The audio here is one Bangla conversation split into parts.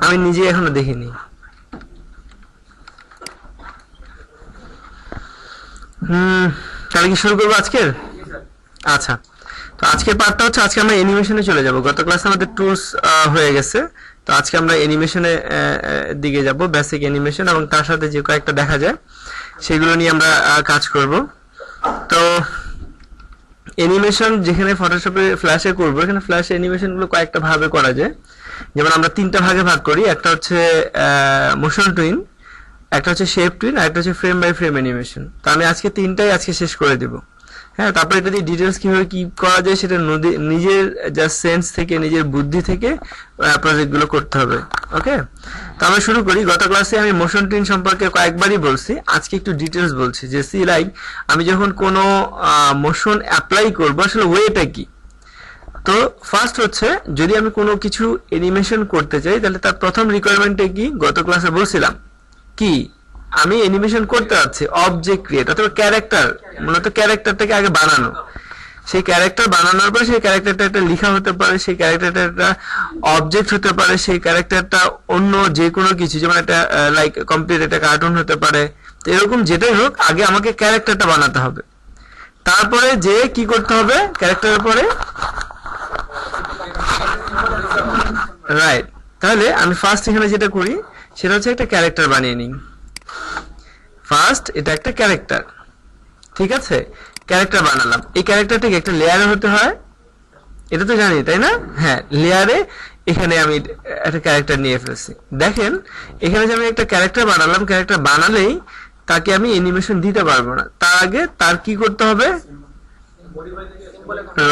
আমি নিজে এখনো দেখিনি। তাহলে কি শুরু করবো আজকের? আচ্ছা, তো আজকের পার্টটা হচ্ছে আজকে আমরা অ্যানিমেশনে চলে যাব। গত ক্লাসে আমাদের টুলস হয়ে গেছে, তো আজকে আমরা অ্যানিমেশনে দিকে যাব, বেসিক অ্যানিমেশন, এবং তার সাথে যে কয়েকটা দেখা যায় সেগুলো নিয়ে আমরা কাজ করব। তো অ্যানিমেশন যেখানে ফটোশপে ফ্ল্যাশে করব, এখানে ফ্ল্যাশে অ্যানিমেশনগুলো কয়েকটা ভাবে করা যায়। যেমন আমরা তিনটা ভাগে ভাগ করি, একটা হচ্ছে মোশন টুইন, একটা হচ্ছে শেপ টুইন, আর একটা হচ্ছে ফ্রেম বাই ফ্রেম অ্যানিমেশন। তো আমি আজকে তিনটাই আজকে শেষ করে দেব। হ্যাঁ, তারপরে এটা দিয়ে ডিটেলস কিভাবে কি করা যায় সেটা নিজের যা সেন্স থেকে, নিজের বুদ্ধি থেকে প্রজেক্টগুলো করতে হবে। ওকে, তো আমরা শুরু করি। গত ক্লাসে আমি মোশন টুইন সম্পর্কে কয়েকবারই বলছি, আজকে একটু ডিটেলস বলছি যে সি লাইক আমি যখন কোনো মোশন অ্যাপ্লাই করব আসলে ওয়েটা কি। তো ফার্স্ট হচ্ছে যদি আমি কোনো কিছু অ্যানিমেশন করতে চাই তাহলে তার প্রথম রিকোয়ারমেন্টে কি, গত ক্লাসে বলছিলাম কি, আমি অ্যানিমেশন করতে যাচ্ছি অবজেক্ট ক্রিয়েট অথবা ক্যারেক্টার, মূলত ক্যারেক্টারটাকে আগে বানানো। সেই ক্যারেক্টার বানানোর পর সেই ক্যারেক্টারটা একটা লেখা হতে পারে, সেই ক্যারেক্টারটা একটা অবজেক্ট হতে পারে, সেই ক্যারেক্টারটা অন্য যে কোনো কিছু, যেমন একটা লাইক কমপ্লিট একটা কার্টুন হতে পারে। তো এরকম যেটাই হোক, আগে আমাকে ক্যারেক্টারটা বানাতে হবে। তারপরে যে কি করতে হবে ক্যারেক্টারের পরে, রাইট। তাহলে আমি ফার্স্ট এখানে যেটা করি সেটা হচ্ছে একটা ক্যারেক্টার বানিয়ে নিই। ফার্স্ট এটা একটা ক্যারেক্টার, ঠিক আছে, ক্যারেক্টার বানালাম। এই ক্যারেক্টারটাকে একটা লেয়ারে হতে হয়, এটা তো জানি তাই না? হ্যাঁ, লেয়ারে এখানে আমি একটা ক্যারেক্টার নিয়ে ফেলছি। দেখেন এখানে যে আমি একটা ক্যারেক্টার বানালাম, ক্যারেক্টার বানালেই তাকে আমি অ্যানিমেশন দিতে পারবো না, তার আগে তার কি করতে হবে,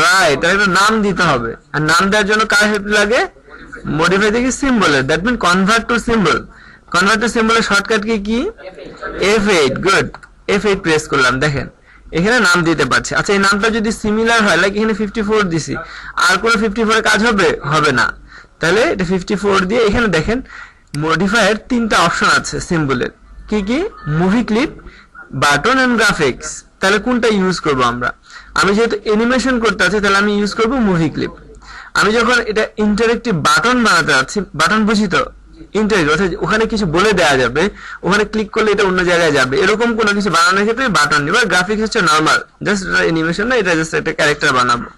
রাইট, তার একটা নাম দিতে হবে। আর নাম দেওয়ার জন্য কার হেল্প লাগে? মডিফাই থেকে সিম্বলের, that mean convert to symbol. Convert to সিম্বলের শর্টকাট কি? F8। গুড, F8 প্রেস করলাম। দেখেন এখানে নাম দিতে পারছি। আচ্ছা, এই নামটা যদি সিমিলার হয়, লাইক এখানে 54 দিছি, আর কোনো 54 কাজ হবে না। তাহলে এটা 54 দিয়ে, এখানে দেখেন মডিফায়ার তিনটা অপশন আছে সিম্বলের। কি? Movie clip, button and graphics. তাহলে কোনটা ইউজ করব আমরা? আমি যেহেতু অ্যানিমেশন করতে আছি তাহলে আমি ইউজ করব মুভি ক্লিপ। আমি যখন এটা ইন্টারেক্টিভ বাটন বানাতে যাচ্ছি, বাটন বুঝি তো, ইন্টারেক্টিভ অর্থাৎ ওখানে কিছু বলে দেওয়া যাবে, ওখানে ক্লিক করলে এটা অন্য জায়গায় যাবে, এরকম কোনো কিছু বানানোর ক্ষেত্রে বাটন নিব। গ্রাফিক্স হচ্ছে নরমাল, জাস্ট অ্যানিমেশন না, এটা জাস্ট একটা ক্যারেক্টার বানাবো।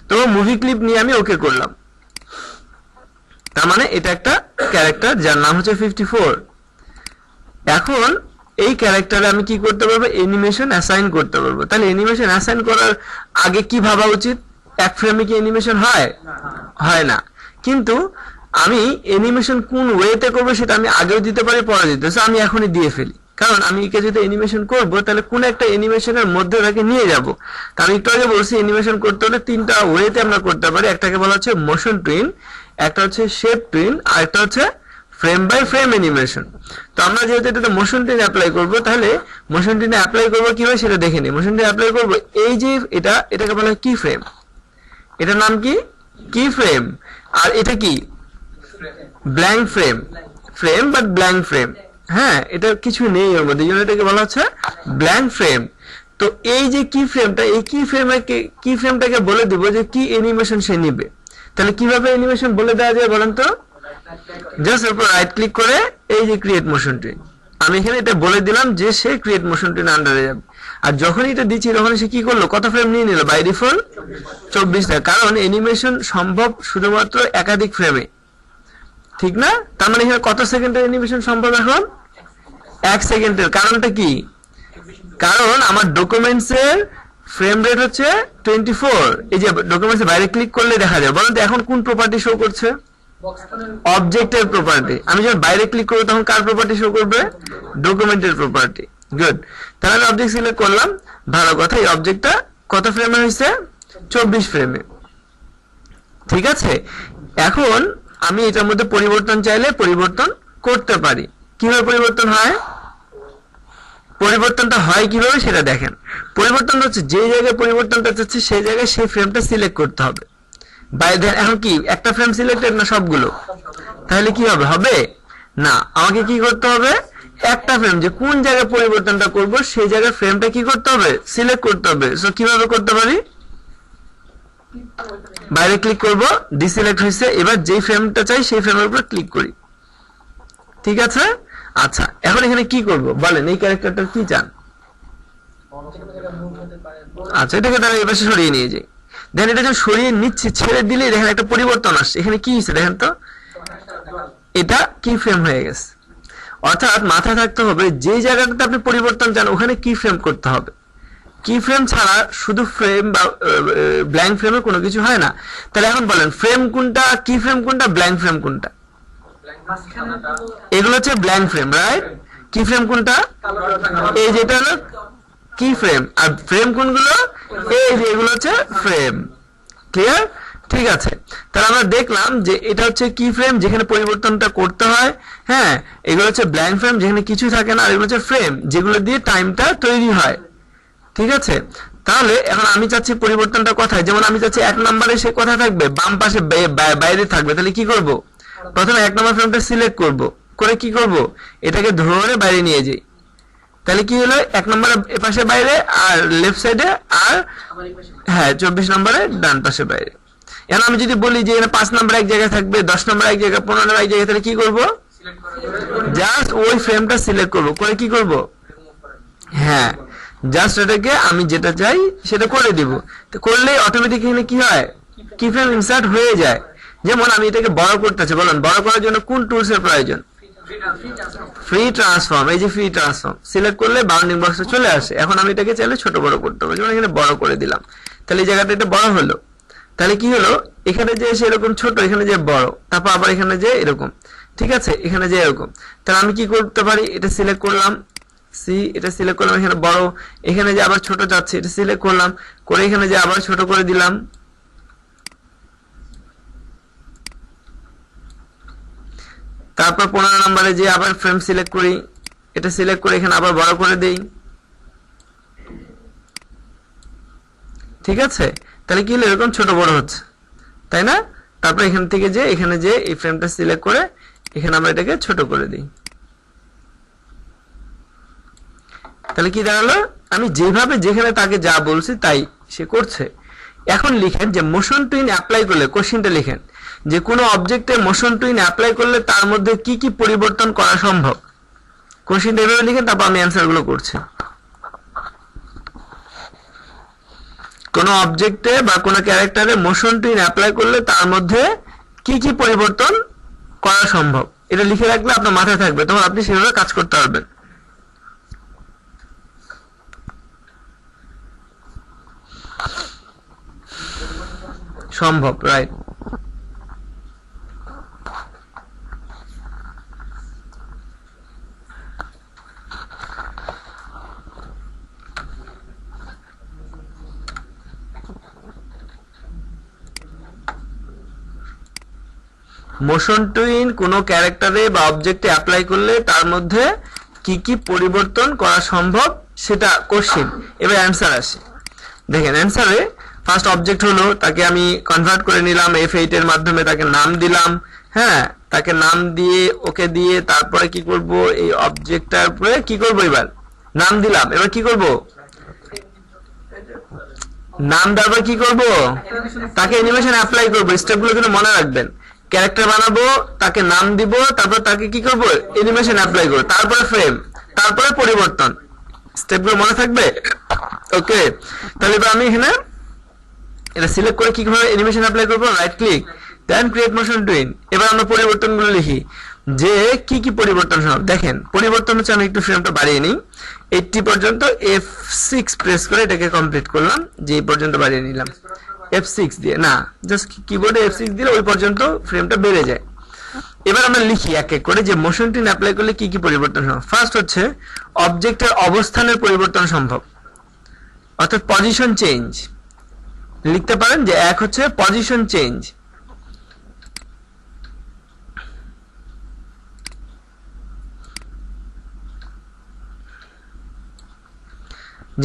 তো মুভি ক্লিপ নিয়ে আমি ওকে করলাম। তার মানে এটা একটা ক্যারেক্টার যার নাম হচ্ছে 54। এখন এই ক্যারেক্টারে আমি কি করতে পারবো? অ্যানিমেশন অ্যাসাইন করতে পারবো। তাহলে অ্যানিমেশন অ্যাসাইন করার আগে কি ভাবা উচিত? এক ফ্রেমে কি অ্যানিমেশন হয় না। কিন্তু আমি অ্যানিমেশন কোন ওয়েতে করবো সেটা আমি আগেও দিতে পারি, পরে দিতে, আমি এখনই দিয়ে ফেলি। কারণ আমি একে যদি অ্যানিমেশন করবো তাহলে কোন একটা অ্যানিমেশনের মধ্যে ওটাকে নিয়ে যাব। কারণ একটু আগে বলছি অ্যানিমেশন করতে হলে তিনটা ওয়েতে আমরা করতে পারি। একটাকে বলা হচ্ছে মোশন টুইন, একটা হচ্ছে শেপ টুইন, আর একটা হচ্ছে ফ্রেম বাই ফ্রেম অ্যানিমেশন। তো আমরা যেহেতু এটা মোশন টুইন অ্যাপ্লাই করবো, তাহলে মোশন টুইনে অ্যাপ্লাই করবো কিভাবে সেটা দেখে নিই। মোশন টুইন অ্যাপ্লাই করবো, এই যে এটাকে বলা হয় কি ফ্রেম, এটার নাম কি ফ্রেম। আর এটা কি? Blank frame, frame but blank frame. হ্যাঁ, এটা কিছু নেই ওর মধ্যে, এই জন্য এটাকে বলা হচ্ছে ব্ল্যাঙ্ক ফ্রেম। তো এই যে কি ফ্রেমটা, এই কি ফ্রেমটাকে বলে দিব যে কি অ্যানিমেশন সে নিবে। তাহলে কিভাবে অ্যানিমেশন বলে দেওয়া যায় বলেন তো? জাস্ট উপর রাইট ক্লিক করে এই যে ক্রিয়েট মোশন টুইন, আমি এখানে এটা বলে দিলাম যে সে ক্রিয়েট মোশন টুইন আন্ডারে যাবে। আর যখন এটা দিচ্ছি তখন সে কি করলো? কত ফ্রেম নিয়ে নিল? বাই ডিফল্ট 24টা। কারণ অ্যানিমেশন সম্ভব শুধুমাত্র একাধিক ফ্রেমে, ঠিক না? তার মানে এখানে কত সেকেন্ডের অ্যানিমেশন সম্ভব? এখন 1 সেকেন্ডের। কারণটা কি? কারণ আমার ডকুমেন্টসের ফ্রেম রেট হচ্ছে 24। এই যে ডকুমেন্টসের বাইরে ক্লিক করলে দেখা যায়। বলেন তো এখন কোন প্রপার্টি শো করছে? অবজেক্টের প্রপার্টি। আমি যখন বাইরে ক্লিক করবো তখন কার প্রপার্টি শো করবে? ডকুমেন্টের প্রপার্টি। গুড, তাহলে আমি অবজেক্ট সিলেক্ট করলাম। ভালো কথা, এই অবজেক্টটা কত ফ্রেমে হয়েছে? 24 ফ্রেমে। ঠিক আছে, এখন আমি এটার মধ্যে পরিবর্তন চাইলে পরিবর্তন করতে পারি। কিভাবে পরিবর্তন হয়? পরিবর্তনটা হয় কিভাবে সেটা দেখেন। পরিবর্তন হচ্ছে যে জায়গায় পরিবর্তনটা চাচ্ছি সেই জায়গায় সেই ফ্রেমটা সিলেক্ট করতে হবে। এখন কি একটা ফ্রেম সিলেক্টেড না সবগুলো? তাহলে কি হবে না, আমাকে কি করতে হবে? একটা ফ্রেম, যে কোন জায়গায় পরিবর্তনটা করব সেই জায়গায় ফ্রেমটা কি করতে হবে? সিলেক্ট করতে হবে। সো কিভাবে করতে পারি? বাইরে ক্লিক করব, ডিসিলেক্ট হয়েছে। এবার যেই ফ্রেমটা চাই সেই ফ্রেমের উপর ক্লিক করি, ঠিক আছে। আচ্ছা, এখন এখানে কি করব বলেন, এই ক্যারেক্টারটা কি চান? আচ্ছা, এটাকে তাহলে এই পাশে সরিয়ে নিয়ে যাই। দেন এটা যখন সরিয়ে নিচ্ছি, ছেড়ে দিলে দেখেন একটা পরিবর্তন আসছে। এখানে কি হয়েছে দেখেন তো, এটা কি ফ্রেম হয়ে গেছে। অর্থাৎ মাথায় থাকতে হবে যে জায়গাটাতে আপনি পরিবর্তন চান ওখানে কি ফ্রেম করতে হবে। কি ফ্রেম ছাড়া শুধু ফ্রেম বা ব্ল্যাঙ্ক ফ্রেমে কোনো কিছু হয় না। তাহলে এখন বলেন ফ্রেম কোনটা, কি ফ্রেম কোনটা, ব্ল্যাঙ্ক ফ্রেম কোনটা? এগুলো হচ্ছে ব্ল্যাঙ্ক ফ্রেম, রাইট। কি ফ্রেম কোনটা? এই যেটা হলো কি ফ্রেম। আর ফ্রেম কোনগুলো? এই যে এগুলো হচ্ছে ফ্রেম। ক্লিয়ার? ঠিক আছে। তাহলে আমরা দেখলাম যে এটা হচ্ছে কি ফ্রেম যেখানে পরিবর্তনটা করতে হয়, হ্যাঁ। এগুলো হচ্ছে ব্ল্যাঙ্ক ফ্রেম যেখানে কিছু থাকে না। আর এগুলো হচ্ছে ফ্রেম যেগুলো দিয়ে টাইমটা তৈরি হয়, ঠিক আছে। তাহলে এখন আমি চাচ্ছি পরিবর্তনটা কোথায়, যেমন আমি চাচ্ছি 1 নম্বরে সে কোথায় থাকবে, বাম পাশে বাইরে থাকবে। তাহলে কি করব, প্রথমে 1 নম্বর ফ্রেমটা সিলেক্ট করব, করে কি করব, এটাকে ধরে বাইরে নিয়ে যাই। তাহলে কি হলো, 1 নম্বরে পাশে বাইরে আর লেফট সাইডে, আর হ্যাঁ 24 নম্বরে ডান পাশে বাইরে। এখন আমি যদি বলি যে এখানে 5 নম্বর এক জায়গায় থাকবে, 10 নম্বর এক জায়গায়, 15 নম্বর এক জায়গায়, তাহলে কি করব, জাস্ট ওই ফ্রেমটা সিলেক্ট করব, করে কি করব, হ্যাঁ জাস্ট এটাকে আমি যেটা চাই সেটা করে দিব। তো করলে অটোমেটিক এখানে কি হয়, কি ফ্রেম ইনসার্ট হয়ে যায়। যেমন আমি এটাকে বড় করতে চাই, বলুন বড় করার জন্য কোন টুলস এর প্রয়োজন? Free transform. এই যে ফ্রি ট্রান্সফর্ম সিলেক্ট করলে বাউন্ডিং বক্সে চলে আসে। এখন আমি এটাকে চাইলে ছোট বড় করতে পারবো, যেমন এখানে বড় করে দিলাম। তাহলে এই জায়গাটা এটা বড় হলো। তাহলে কি হলো, এখানে যে সেরকম ছোট, এখানে যে বড়, তারপর আবার এখানে যে এরকম, ঠিক আছে, এখানে যে এরকম। তাহলে আমি কি করতে পারি, এটা সিলেক্ট করলাম, এটা সিলেক্ট করলাম, এখানে বড়, এখানে যে আবার ছোট যাচ্ছে, এটা সিলেক্ট করলাম, করে এখানে যে আবার ছোট করে দিলাম। তারপর 15 নম্বরে যে আবার ফ্রেম সিলেক্ট করি, এটা সিলেক্ট করে এখানে আবার বড় করে দেই, ঠিক আছে। তাহলে কি হলো, এরকম ছোট বড় হচ্ছে, তাই না। তারপর এখান থেকে যে এখানে যে এই ফ্রেমটা সিলেক্ট করে এখানে আমরা এটাকে ছোট করে দিই। তাহলে কি দাঁড়ালো, আমি যেভাবে যেখানে তাকে যা বলছি তাই সে করছে। এখন লিখেন যে মোশন টুইন অ্যাপ্লাই করলে, কোশ্চেনটা লিখেন যে কোনো অবজেক্টে মোশন টুইন অ্যাপ্লাই করলে তার মধ্যে কি কি পরিবর্তন করা সম্ভব। কোশ্চেনটা এভাবে লিখেন, তারপর আমি অ্যান্সার গুলো করছি। কোন অবজেক্টে বা কোন ক্যারেক্টারে মোশন টুইন অ্যাপ্লাই করলে তার মধ্যে কি কি পরিবর্তন করা সম্ভব, এটা লিখে রাখলে আপনার মাথায় থাকবে, তখন আপনি সেভাবে কাজ করতে পারবেন। সম্ভব, রাইট। মোশন টুইন কোন ক্যারেক্টারে বা অবজেক্টে অ্যাপ্লাই করলে তার মধ্যে কি কি পরিবর্তন করা সম্ভব সেটা কোশ্চেন। এবার অ্যান্সার আসে, দেখেন অ্যান্সারে ফার্স্ট অবজেক্ট হলো, তাকে আমি কনভার্ট করে নিলাম F8 এর মাধ্যমে, তাকে নাম দিলাম, হ্যাঁ তাকে নাম দিয়ে ওকে দিয়ে তারপরে কি করব, এই অবজেক্টটার উপরে কি করব, এবার নাম দিলাম। এবার কি করব, নাম দেওয়ার পর কি করব, তাকে অ্যানিমেশন অ্যাপ্লাই করব। স্টেপগুলো কিন্তু মনে রাখবেন, ক্যারেক্টার বানাবো, তাকে নাম দিব, তারপর তাকে কি করব, অ্যানিমেশন অ্যাপ্লাই করব, তারপরে ফ্রেম, তারপরে পরিবর্তন। স্টেপগুলো মনে থাকবে, ওকে। তাহলে এবার আমি এখানে এটা সিলেক্ট করে কি ভাবে অ্যানিমেশন অ্যাপ্লাই করব, রাইট ক্লিক, দেন ক্রিয়েট মোশন টুইন। এবার আমরা পরিবর্তনগুলো লিখি যে কি কি পরিবর্তন সম্ভব। দেখেন পরিবর্তন হচ্ছে, আমি একটু ফ্রেমটা বাড়িয়ে নিই 80 পর্যন্ত, F6 প্রেস করে এটাকে কমপ্লিট করলাম, যে এই পর্যন্ত বাড়িয়ে নিলাম F6 দিয়ে, না জাস্ট কিবোর্ডে F6 দিলে ওই পর্যন্ত ফ্রেমটা বেড়ে যায়। এবার আমরা লিখি এক এক করে যে মোশন টুইন অ্যাপ্লাই করলে কি কি পরিবর্তন সম্ভব। ফার্স্ট হচ্ছে অবজেক্টের অবস্থানের পরিবর্তন সম্ভব, অর্থাৎ পজিশন চেঞ্জ। লিখতে পারেন যে এক হচ্ছে পজিশন চেঞ্জ,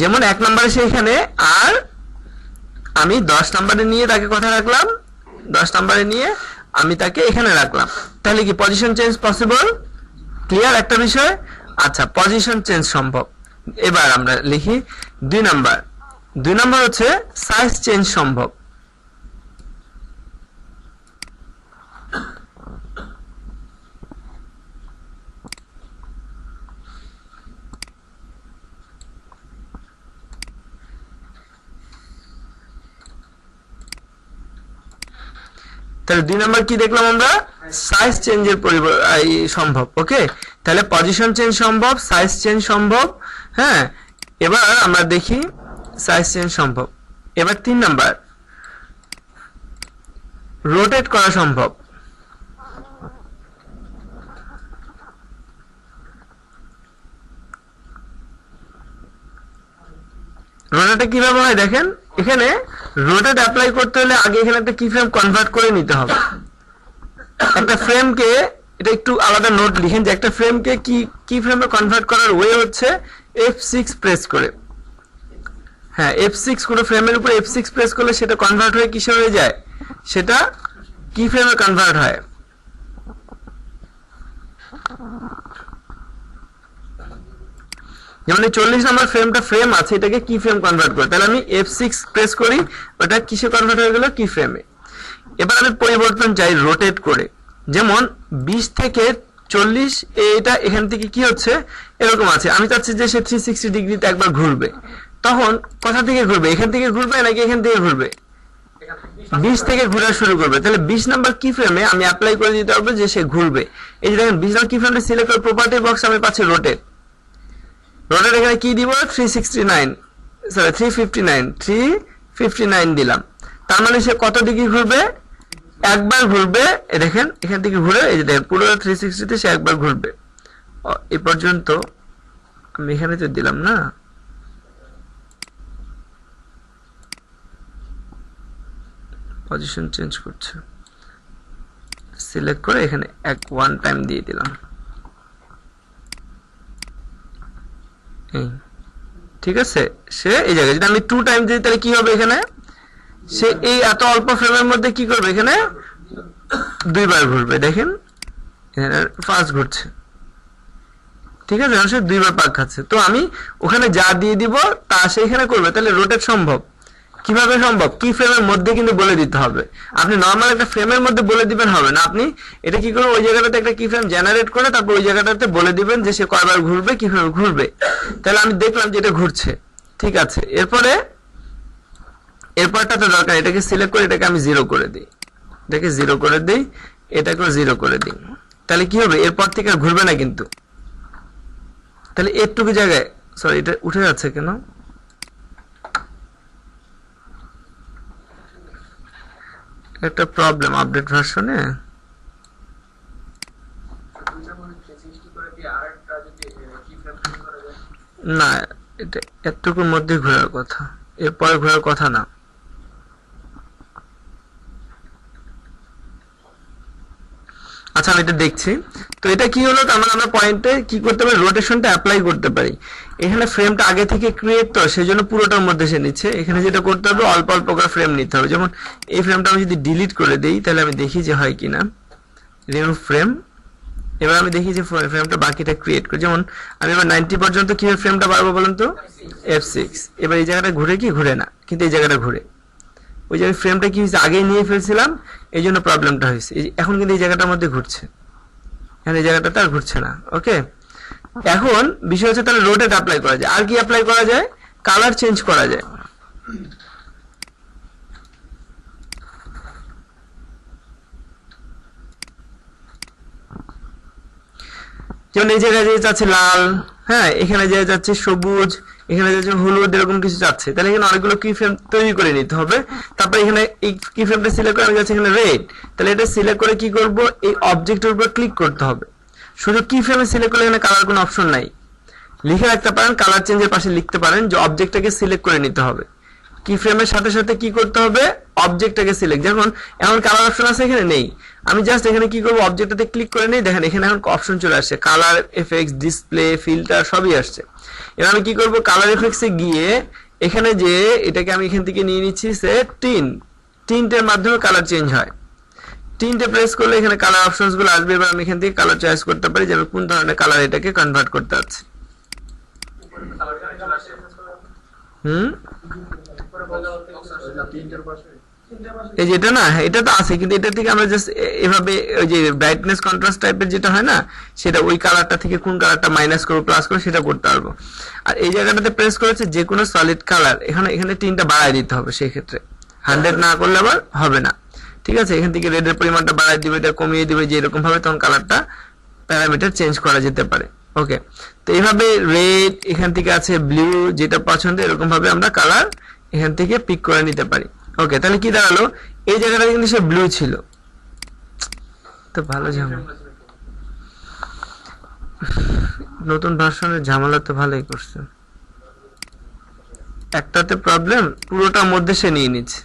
যেমন 1 নম্বরে সে এখানে, আর আমি 10 নম্বরে নিয়ে তাকে কথা রাখলাম, 10 নম্বরে নিয়ে আমি তাকে এখানে রাখলাম। তাহলে কি পজিশন চেঞ্জ পসিবল? ক্লিয়ার একটা বিষয়। আচ্ছা, পজিশন চেঞ্জ সম্ভব। এবার আমরা লিখি 2 নম্বর। 2 নম্বর হচ্ছে সাইজ চেঞ্জ সম্ভব। তাহলে 2 নাম্বার কি দেখলাম আমরা, সাইজ চেঞ্জের সম্ভব। ওকে, তাহলে পজিশন চেঞ্জ সম্ভব, সাইজ চেঞ্জ সম্ভব। হ্যাঁ, এবার আমরা দেখি সাইজ চেঞ্জ সম্ভব। এবার 3 নাম্বার, রোটেট করা সম্ভব। রোটেট কিভাবে হয় দেখেন, এখানে রোটেট অ্যাপ্লাই করতে হলে আগে এখানে একটা কি ফ্রেম কনভার্ট করে নিতে হবে। একটা ফ্রেমকে, এটা একটু আলাদা নোট লিখেন যে একটা ফ্রেমকে কি ফ্রেমে কনভার্ট করার ওয়ে হচ্ছে F6 প্রেস করে। হ্যাঁ, F6 কোনো ফ্রেমের উপর F6 প্রেস করলে সেটা কনভার্ট হয়ে কিসে হয়ে যায়, সেটা কি ফ্রেমে কনভার্ট হয়। যেমন 40 নাম্বার ফ্রেমটা ফ্রেম আছে, এটাকে কি ফ্রেম কনভার্ট করে, তাহলে আমি F6 প্রেস করি, ওটা কিসে কনভার্ট হয়ে গেল, কি ফ্রেমে। এবার আমি পরিবর্তন চাই রোটেট করে, যেমন 20 থেকে 40, এটা এখান থেকে কি হচ্ছে এরকম আছে, আমি চাচ্ছি যে সে 360 ডিগ্রিতে একবার ঘুরবে। তখন কোথা থেকে ঘুরবে, এখান থেকে ঘুরবে নাকি এখান থেকে ঘুরবে, 20 থেকে ঘোরা শুরু করবে। তাহলে 20 নাম্বার কি ফ্রেমে আমি অ্যাপ্লাই করে দিতে হবে যে সে ঘুরবে। এই যে দেখেন 20 নাম্বার কি ফ্রেমটা সিলেক্ট করে প্রপার্টি বক্স আমি পাচ্ছি রোটেট। রোটেট এখানে কি দিব, 359 দিলাম। তার মানে সে কত ডিগ্রি ঘুরবে, একবার ঘুরবে। দেখেন এখান থেকে ঘুরে, এই যে দেখেন পুরো 360 তে সে একবার ঘুরবে। এই পর্যন্ত আমি এখানে তো দিলাম না, পজিশন চেঞ্জ করছে, সিলেক্ট করে এখানে ওয়ান টাইম দিয়ে দিলাম। ঠিক আছে, সে এই জায়গায় যদি আমি 2 টাইম দিই তাহলে কি হবে, এখানে সে এই এত অল্প ফ্রেমের মধ্যে কি করবে, এখানে 2 বার ঘুরবে। দেখেন এখানে ফার্স্ট ঘুরছে, ঠিক আছে, সে 2 বার পাক খাচ্ছে। তো আমি ওখানে যা দিয়ে দিব তা সে এখানে করবে। তাহলে রোটেট সম্ভব। কিভাবে সম্ভব, কি ফ্রেমের মধ্যে কিন্তু বলে দিতে হবে। আপনি নরমাল একটা ফ্রেমের মধ্যে বলে দিবেন হবে না, আপনি এটা কি করবেন, ওই জায়গাটাতে একটা কি ফ্রেম জেনারেট করে তারপর ওই জায়গাটাতে বলে দিবেন যে সে কয়বার ঘুরবে, কিভাবে ঘুরবে। তাহলে আমি দেখলাম যে এটা ঘুরছে, ঠিক আছে। এরপরটা তো দরকার, এটাকে সিলেক্ট করে এটাকে আমি 0 করে দিই, এটাকে 0 করে দিই, এটাকে 0 করে দিই। তাহলে কি হবে, এরপর থেকে আর ঘুরবে না কিন্তু। তাহলে এরটুকু জায়গায়, সরি এটা উঠে যাচ্ছে কেন, একটা প্রবলেম আপডেট ভার্সনে। না, এটা এতটুকুর মধ্যে ঘোরার কথা, এরপরে ঘোরার কথা না। আচ্ছা আমি এটা দেখছি। তো এটা কি হলো, তার মানে আমরা পয়েন্টে কি করতে পারি, রোটেশনটা অ্যাপ্লাই করতে পারি। এখানে ফ্রেমটা আগে থেকে ক্রিয়েট, তো সেজন্য পুরোটার মধ্যে সে নিচ্ছে। এখানে যেটা করতে হবে, অল্প অল্প করে ফ্রেম নিতে হবে। যেমন এই ফ্রেমটা আমি যদি ডিলিট করে দেই তাহলে আমি দেখি যে হয় কিনা, রিমুভ ফ্রেম। এবার আমি দেখি যে ফ্রেমটা বাকিটা ক্রিয়েট করি। যেমন আমি এবার 90 পর্যন্ত কিভাবে ফ্রেমটা বাড়বো বলুন তো, F6। এবার এই জায়গাটা ঘুরে কি, ঘুরে না, কিন্তু এই জায়গাটা ঘুরে। ওই যে ফ্রেমটা কি হয়েছে, আগেই নিয়ে ফেলছিলাম, এই জন্য প্রবলেমটা হয়েছে। এখন কিন্তু এই জায়গাটার মধ্যে ঘুরছে, এই জায়গাটাতে আর ঘুরছে না। ওকে, এখন বিষয় হচ্ছে তাহলে রোটেট অ্যাপ্লাই করা যায়। আর কি অ্যাপ্লাই করা যায়, কালার চেঞ্জ করা যায়। যেমন এই জায়গায় যে যাচ্ছে লাল, হ্যাঁ, এখানে যে যাচ্ছে সবুজ, এখানে যাচ্ছে হলুদ, এরকম কিছু যাচ্ছে। তাহলে এখানে অনেকগুলো কি ফ্রেম তৈরি করে নিতে হবে। তারপর এখানে এই কি ফ্রেমটা সিলেক্ট করে আমি যাচ্ছি এখানে রেড। তাহলে এটা সিলেক্ট করে কি করব, এই অবজেক্টের উপর ক্লিক করতে হবে। শুধু কি ফ্রেমে সিলেক্ট করলে এখানে কালার কোনো অপশন নাই, লিখে রাখতে পারেন, কালার চেঞ্জের পাশে লিখতে পারেন যে অবজেক্টটাকে সিলেক্ট করে নিতে হবে। কি ফ্রেমের সাথে সাথে কি করতে হবে, অবজেক্টটাকে সিলেক্ট। যেমন এখন কালার অপশন আছে, এখানে নেই। আমি জাস্ট এখানে কি করব, অবজেক্টটাতে ক্লিক করে নেই। দেখেন এখানে এখন অপশন চলে আসছে, কালার এফেক্টস, ডিসপ্লে, ফিল্টার সবই আসছে। এবার আমি কি করব, কালার এফেক্টসে গিয়ে এখানে যে এটাকে আমি এখান থেকে নিয়ে নিচ্ছি সে টিন্টের মাধ্যমে কালার চেঞ্জ হয়। টিন্টে প্রেস করলে এখানে কালার অপশনস গুলো আসবে। এবার আমি এখান থেকে কালার চয়েস করতে পারি যে আমি কোন ধরনের কালার এটাকে কনভার্ট করতে চাচ্ছি। এই যেটা না, এটা তো আছে, কিন্তু এটা থেকে আমরা জাস্ট এভাবে ওই যে ব্রাইটনেস কন্ট্রাস্ট টাইপের যেটা হয় না, সেটা ওই কালারটা থেকে কোন কালারটা মাইনাস করবো প্লাস করবো সেটা করতে পারবো। আর এই জায়গাটাতে প্রেস করেছে যে কোনো সলিড কালার, এখানে টিনটা বাড়ায় দিতে হবে। সেই ক্ষেত্রে 100 না করলে আবার হবে না। ঠিক আছে, এখান থেকে রেডের পরিমাণটা বাড়ায় দিবে, এটা কমিয়ে দিবে, যে এরকম ভাবে তখন কালারটা প্যারামিটার চেঞ্জ করা যেতে পারে। ওকে, তো এইভাবে রেড, এখান থেকে আছে ব্লু, যেটা পছন্দ এরকম ভাবে আমরা কালার এখান থেকে পিক করে নিতে পারি। ওকে, তাহলে কি দাঁড়ালো, এই জায়গাটা কিন্তু সে ব্লু ছিল, তো ভালো ঝামেলা, নতুন ভার্সনের ঝামেলা তো ভালোই করছে। একটাতে প্রবলেম, পুরোটার মধ্যে সে নিয়ে নিচ্ছে।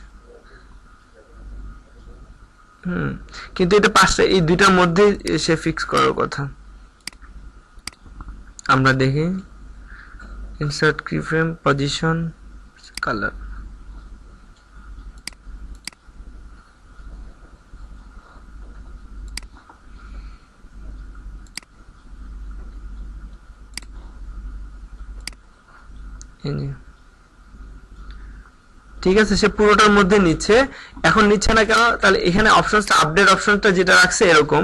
কিন্তু এটা পাঁচটা, এই দুইটার মধ্যে সে ফিক্স করার কথা। আমরা দেখি ইনসার্ট কিফ্রেম, পজিশন, কালার। ঠিক আছে, সে পুরোটার মধ্যে নিচ্ছে। এখন নিচ্ছে না কেন, তাহলে এখানে অপশনটা, আপডেট অপশনটা যেটা রাখছে এরকম,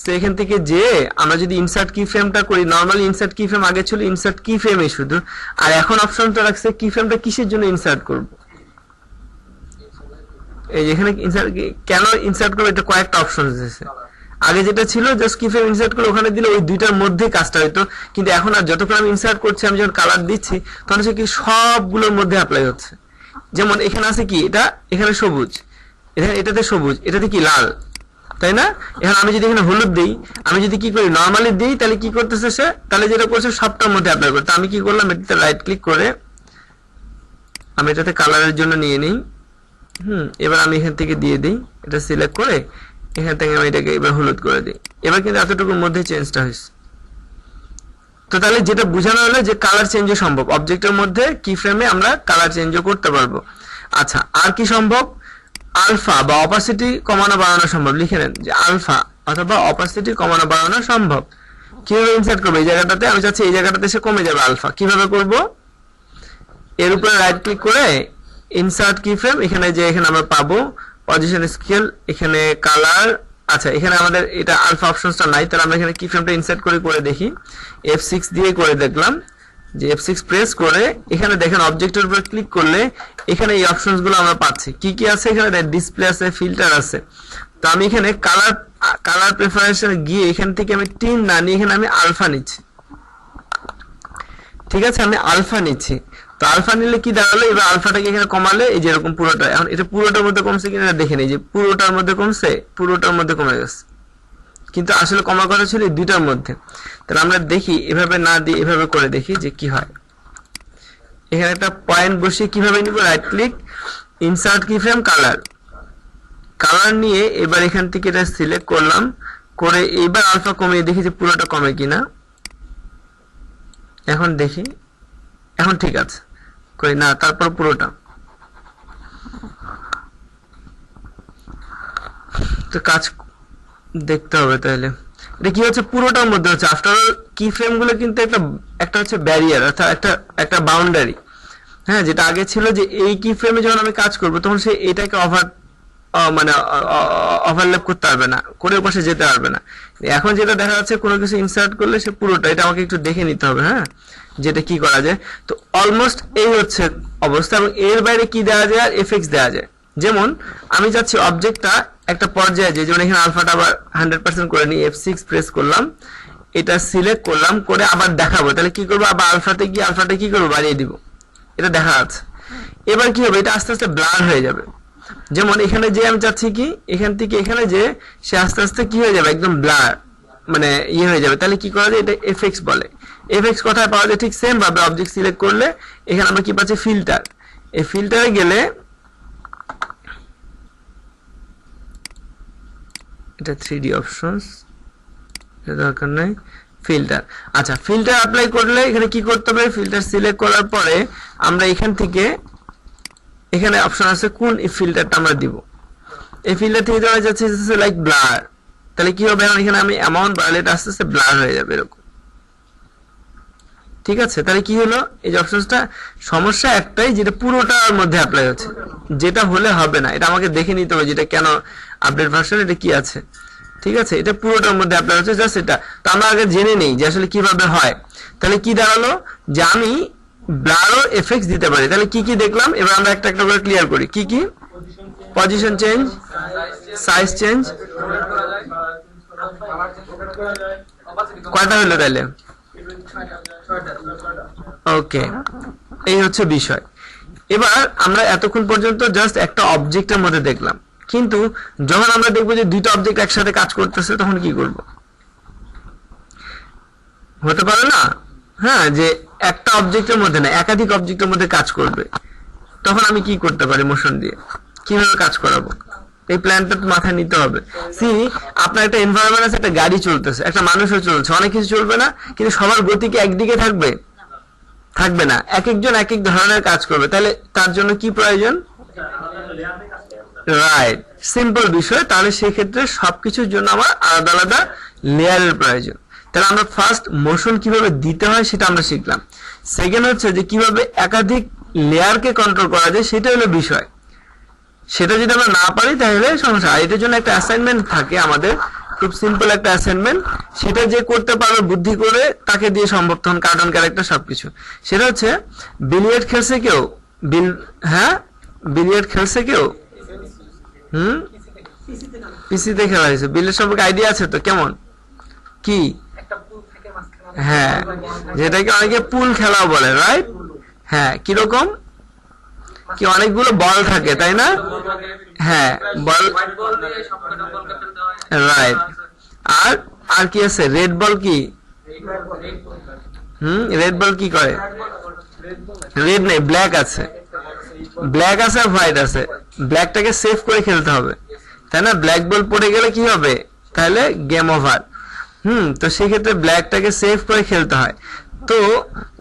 সো এখান থেকে যে আমরা যদি ইনসার্ট কি ফ্রেমটা করি, নরমালি ইনসার্ট কি ফ্রেম আগে ছিল ইনসার্ট কি ফ্রেমে শুধু, আর এখন অপশনটা রাখছে কি ফ্রেমটা কিসের জন্য ইনসার্ট করব। এই যে এখানে ইনসার্ট, কেন ইনসার্ট করব, এটা কয়েকটা অপশন দিয়েছে। আগে যেটা ছিল জাস্ট কি ফ্রেম ইনসার্ট করে ওখানে দিলে ওই দুইটার মধ্যে কাজটা হইতো, কিন্তু এখন আর যতক্ষণ আমি ইনসার্ট করছি, আমি যখন কালার দিচ্ছি তখন সে কি সবগুলোর মধ্যে অ্যাপ্লাই হচ্ছে। যেমন এখানে আছে কি, এটা এখানে সবুজ, এটাতে সবুজ, এটাতে কি লাল, তাই না? এখন আমি যদি এখানে হলুদ দিই, আমি যদি কি করি নরমালি দিই, তাহলে কি করতেছে সে, তাহলে যেটা করছে সবটার মধ্যে অ্যাপ্লাই করতে। আমি কি করলাম, এটাতে রাইট ক্লিক করে আমি এটাতে কালারের জন্য নিয়ে নিই। এবার আমি এখান থেকে দিয়ে দিই, এটা সিলেক্ট করে এখান থেকে আমি এটাকে এবার হলুদ করে দিই। এবার কিন্তু এতটুকুর মধ্যে চেঞ্জটা হয়েছে। তো তাহলে যেটা বোঝানো হলো যে কালার চেঞ্জও সম্ভব, অবজেক্টের মধ্যে কি ফ্রেমে আমরা কালার চেঞ্জও করতে পারবো। আচ্ছা, আর কি সম্ভব, আলফা বা অপাসিটি কমানো বাড়ানো সম্ভব। লিখে নেন যে আলফা অথবা অপাসিটি কমানো বাড়ানো সম্ভব। কিভাবে ইনসার্ট করবো, এই জায়গাটাতে আমি চাচ্ছি এই জায়গাটাতে সে কমে যাবে আলফা, কিভাবে করব, এর উপরে রাইট ক্লিক করে ইনসার্ট কি ফ্রেম, এখানে যে এখানে আমরা পাবো পজিশন স্কেল, এখানে কালার। আচ্ছা, এখানে আমাদের এটা আলফা অপশনসটা নাই, তাহলে আমরা এখানে কি ফ্রেমটা ইনসার্ট করে দেখি। F6 দিয়ে করে দেখলাম, যে F6 প্রেস করে এখানে দেখেন অবজেক্টের উপর ক্লিক করলে এখানে এই অপশনস গুলো আমরা পাচ্ছি। কি কি আছে এখানে, ডিসপ্লে আছে, ফিল্টার আছে। তো আমি এখানে কালার প্রেফারেন্সে গিয়ে এখান থেকে আমি টিন না নিয়ে এখানে আমি আলফা নিচ্ছি। ঠিক আছে, আমি আলফা নিচ্ছি। তো আলফা নিলে কি দাঁড়ালো, এবার আলফাটাকে এখানে কমালে এই যে এরকম পুরোটা, এখন এটা পুরোটার মধ্যে কমছে কিনা দেখে নেই, যে পুরোটার মধ্যে কমছে, পুরোটার মধ্যে কমে গেছে, কিন্তু আসলে কমার কথা ছিল এই দুইটার মধ্যে। তাহলে আমরা দেখি এভাবে না দিয়ে এভাবে করে দেখি যে কি হয়। এখানে একটা পয়েন্ট বসিয়ে কিভাবে নিব, রাইট ক্লিক, ইনসার্ট কি ফ্রেম, কালার, কালার নিয়ে এবার এখান থেকে এটা সিলেক্ট করলাম, করে এইবার আলফা কমিয়ে দেখি যে পুরোটা কমে কিনা। এখন দেখি, এখন ঠিক আছে, কই না, তারপর পুরোটা। তো কাজ দেখতে হবে তাহলে এটা কি হচ্ছে, পুরোটার মধ্যে হচ্ছে। আফটার অল কি ফ্রেম গুলো কিন্তু একটা হচ্ছে ব্যারিয়ার, অর্থাৎ একটা বাউন্ডারি। হ্যাঁ, যেটা আগে ছিল যে এই কি ফ্রেমে যখন আমি কাজ করবো তখন সে এটাকে ওভারল্যাপ করতে পারবে না, করে পাশে যেতে পারবে না। এখন যেটা দেখা যাচ্ছে কোনো কিছু ইনসার্ট করলে সে পুরোটা, এটা আমাকে একটু দেখে নিতে হবে। হ্যাঁ, যেটা কি করা যায়। তো অলমোস্ট এই হচ্ছে অবস্থা, এবং এর বাইরে কি দেওয়া যায়, আর এফেক্টস দেওয়া যায়। যেমন আমি চাচ্ছি অবজেক্টটা একটা পর্যায়ে, যেমন এখানে আলফাটা আবার 100% করে নিই, F6 প্রেস করলাম, এটা সিলেক্ট করলাম, করে আবার দেখাবো। তাহলে কি করবো, আবার আলফাটা কি করবো, বাড়িয়ে দিব, এটা দেখা যাচ্ছে। এবার কি হবে, এটা আস্তে আস্তে ব্লার হয়ে যাবে। যেমন এখানে যে আমি চাচ্ছি কি, এখান থেকে এখানে যে সে আস্তে আস্তে কি হয়ে যাবে, একদম ব্লার, মানে ইয়ে হয়ে যাবে। তাহলে কি করা যায়, এটা এফেক্টস বলে। এফেক্টস কোথায় পাওয়া যায়, ঠিক সেম ভাবে অবজেক্ট সিলেক্ট করলে এখানে আমরা কি পাচ্ছি, ফিল্টার। এই ফিল্টারে গেলে এটা 3D অপশনস, দরকার নাই, ফিল্টার। আচ্ছা, ফিল্টার অ্যাপ্লাই করলে এখানে কি করতে হবে, ফিল্টার সিলেক্ট করার পরে আমরা এখান থেকে এখানে অপশন আছে কোন ফিল্টারটা আমরা দিব। এই ফিল্টার থেকে দেওয়া যাচ্ছে লাইক ব্লার। তাহলে কি হবে, এখানে আমি অ্যামাউন্ট বাড়ালে এটা আস্তে আস্তে ব্লার হয়ে যাবে এরকম। ঠিক আছে, তাহলে কি হলো, এই যে অপশনসটা, সমস্যা একটাই, যেটা পুরোটার মধ্যে অ্যাপ্লাই হচ্ছে, যেটা হলে হবে না। এটা আমাকে দেখে নিতে হবে যেটা কেন আপডেট ভার্সন, এটা কি আছে। ঠিক আছে, এটা পুরোটার মধ্যে অ্যাপ্লাই হচ্ছে, জাস্ট এটা। তো আমরা আগে জেনে নেই যে আসলে কিভাবে হয়। তাহলে কি দাঁড়ালো, যে আমি ব্লার ও এফেক্টস দিতে পারি। তাহলে কি কি দেখলাম, এবার আমরা একটা একটা করে ক্লিয়ার করি। কি কি, পজিশন চেঞ্জ, সাইজ চেঞ্জ, কয়টা হলো তাহলে? ওকে, এই হচ্ছে বিষয়। এবার আমরা এতক্ষণ পর্যন্ত জাস্ট একটা অবজেক্টের মধ্যে দেখলাম, কিন্তু যখন আমরা দেখবো যে দুইটা অবজেক্ট একসাথে কাজ করতেছে তখন কি করব? হতে পারে না, হ্যাঁ, যে একটা অবজেক্টের মধ্যে না একাধিক অবজেক্টের মধ্যে কাজ করবে, তখন আমি কি করতে পারি? মোশন দিয়ে কিভাবে কাজ করাবো? এই প্ল্যানটা তো মাথায় নিতে হবে। সি, আপনার একটা এনভায়রনমেন্ট আছে, একটা গাড়ি চলতেছে, একটা মানুষও চলছে, অনেক কিছু চলবে না, কিন্তু সবার গতি কি একদিকে থাকবে? থাকবে না, এক একজন এক এক ধরনের কাজ করবে। তাহলে তার জন্য কি প্রয়োজন? রাইট, সিম্পল বিষয়। তাহলে সেক্ষেত্রে সবকিছুর জন্য আমার আলাদা আলাদা লেয়ারের প্রয়োজন। তাহলে আমরা ফার্স্ট মোশন কিভাবে দিতে হয় সেটা আমরা শিখলাম। সেকেন্ড হচ্ছে যে কিভাবে একাধিক লেয়ারকে কন্ট্রোল করা যায়, সেটা হলো বিষয়। সেটা যদি আমরা না পারি তাহলে সমস্যা। আর এটার জন্য একটা অ্যাসাইনমেন্ট থাকে আমাদের, খুব সিম্পল একটা অ্যাসাইনমেন্ট, সেটা যে করতে পারবে বুদ্ধি করে তাকে দিয়ে সম্ভব, তখন কার্টুন ক্যারেক্টার সবকিছু। সেটা হচ্ছে বিলিয়ার্ড খেলছে কেউ? হ্যাঁ, বিলিয়ার্ড খেলছে কেউ? পিসিতে খেলা হয়েছে। বিলিয়ার্ড সম্পর্কে আইডিয়া আছে তো? কেমন কি? হ্যাঁ, যেটাকে অনেকে পুল খেলাও বলে, রাইট? হ্যাঁ, কিরকম কি? অনেকগুলো বল থাকে, তাই না? হ্যাঁ, বল, রাইট। আর আর কি আছে? রেড বল কি? রেড বল কি করে? রেড নেই, ব্ল্যাক আছে। ব্ল্যাক আছে আর হোয়াইট আছে। ব্ল্যাকটাকে সেভ করে খেলতে হবে, তাই না? ব্ল্যাক বল পড়ে গেলে কি হবে? তাহলে গেম ওভার। তো সেক্ষেত্রে ব্ল্যাকটাকে সেভ করে খেলতে হয়। তো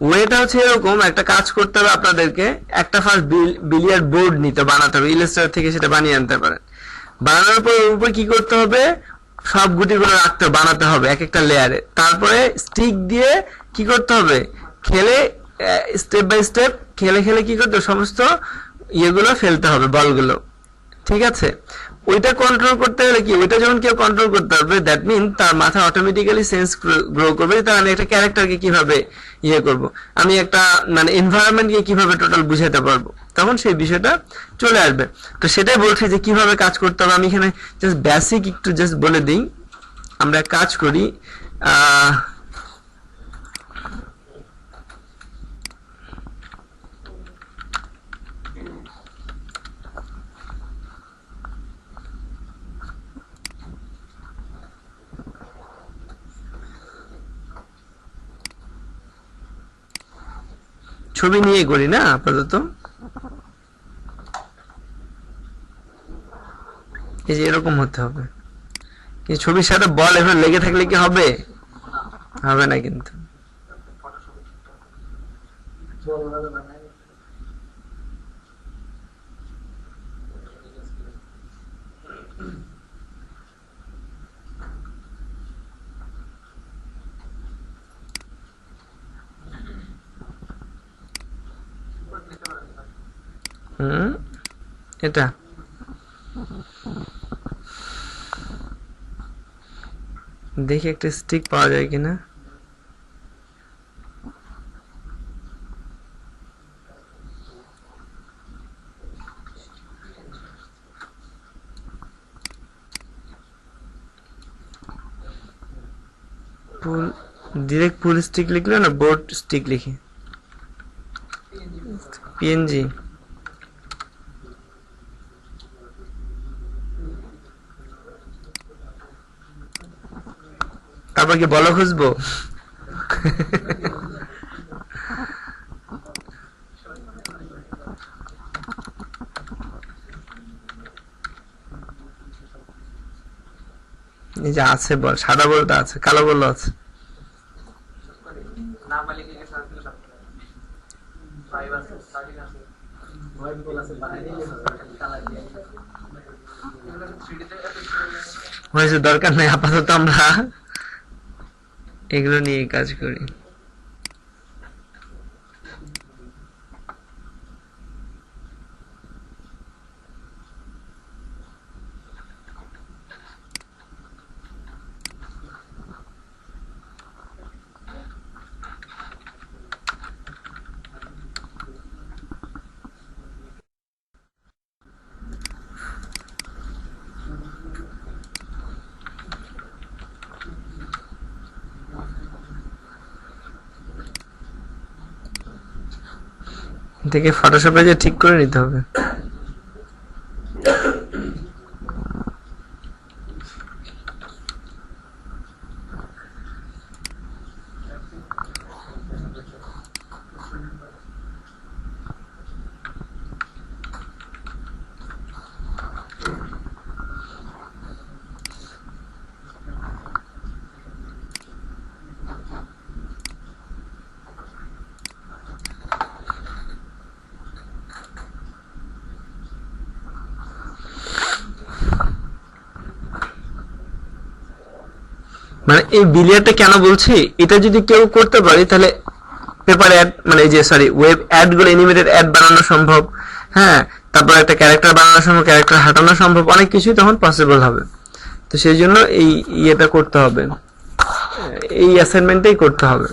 ওয়েটা হচ্ছে এরকম, একটা কাজ করতে হবে আপনাদেরকে। একটা ফার্স্ট বিলিয়ার্ড বোর্ড নিতে বানাতে হবে, ইলাস্ট্রেটর থেকে সেটা বানিয়ে আনতে পারেন। বানানোর পর ওর উপর কি করতে হবে? সব গুটিগুলো রাখতে বানাতে হবে এক একটা লেয়ারে। তারপরে স্টিক দিয়ে কি করতে হবে? খেলে স্টেপ বাই স্টেপ খেলে খেলে কি করতে হবে? সমস্ত ইয়েগুলো ফেলতে হবে, বলগুলো। ঠিক আছে? ওইটা কন্ট্রোল করতে হলে কি, ওইটা যখন কেউ কন্ট্রোল করতে পারবে, দ্যাট মিন তার মাথা অটোমেটিক্যালি সেন্স গ্রো করবে। তার আমি একটা ক্যারেক্টারকে কিভাবে ইয়ে করব, আমি একটা মানে এনভায়রনমেন্টকে কিভাবে টোটাল বুঝাতে পারবো, তখন সেই বিষয়টা চলে আসবে। তো সেটাই বলছি যে কিভাবে কাজ করতে হবে। আমি এখানে জাস্ট বেসিক একটু জাস্ট বলে দিই। আমরা কাজ করি ছবি নিয়ে করি না আপাতত। এই যে এরকম হতে হবে, ছবির সাথে বল এভাবে লেগে থাকলে কি হবে? হবে না কিন্তু। এটা দেখি একটা স্টিক পাওয়া যায় কিনা। পুল, ডিরেক্ট পুল স্টিক লিখলে না, বোর্ড স্টিক লিখি, পিএনজি। তারপর কি বলো খুঁজবো? এই যে আছে বল, সাদা বলটা আছে, কালো বল আছে। হয়েছে, দরকার নেই আপাতত, আমরা এগুলো নিয়ে কাজ করি। থেকে ফটোশপে যে ঠিক করে নিতে হবে। মানে এই বিলিয়ারটা কেন বলছি, এটা যদি কেউ করতে পারে তাহলে পেপার অ্যাড মানে এই যে সরি ওয়েব অ্যাড গুলো অ্যানিমেটেড অ্যাড বানানো সম্ভব, হ্যাঁ, তারপর একটা ক্যারেক্টার বানানো সম্ভব, ক্যারেক্টার হাঁটানো সম্ভব, অনেক কিছুই তখন পসিবল হবে। তো সেই জন্য এই ইয়েটা করতে হবে, এই অ্যাসাইনমেন্টটাই করতে হবে।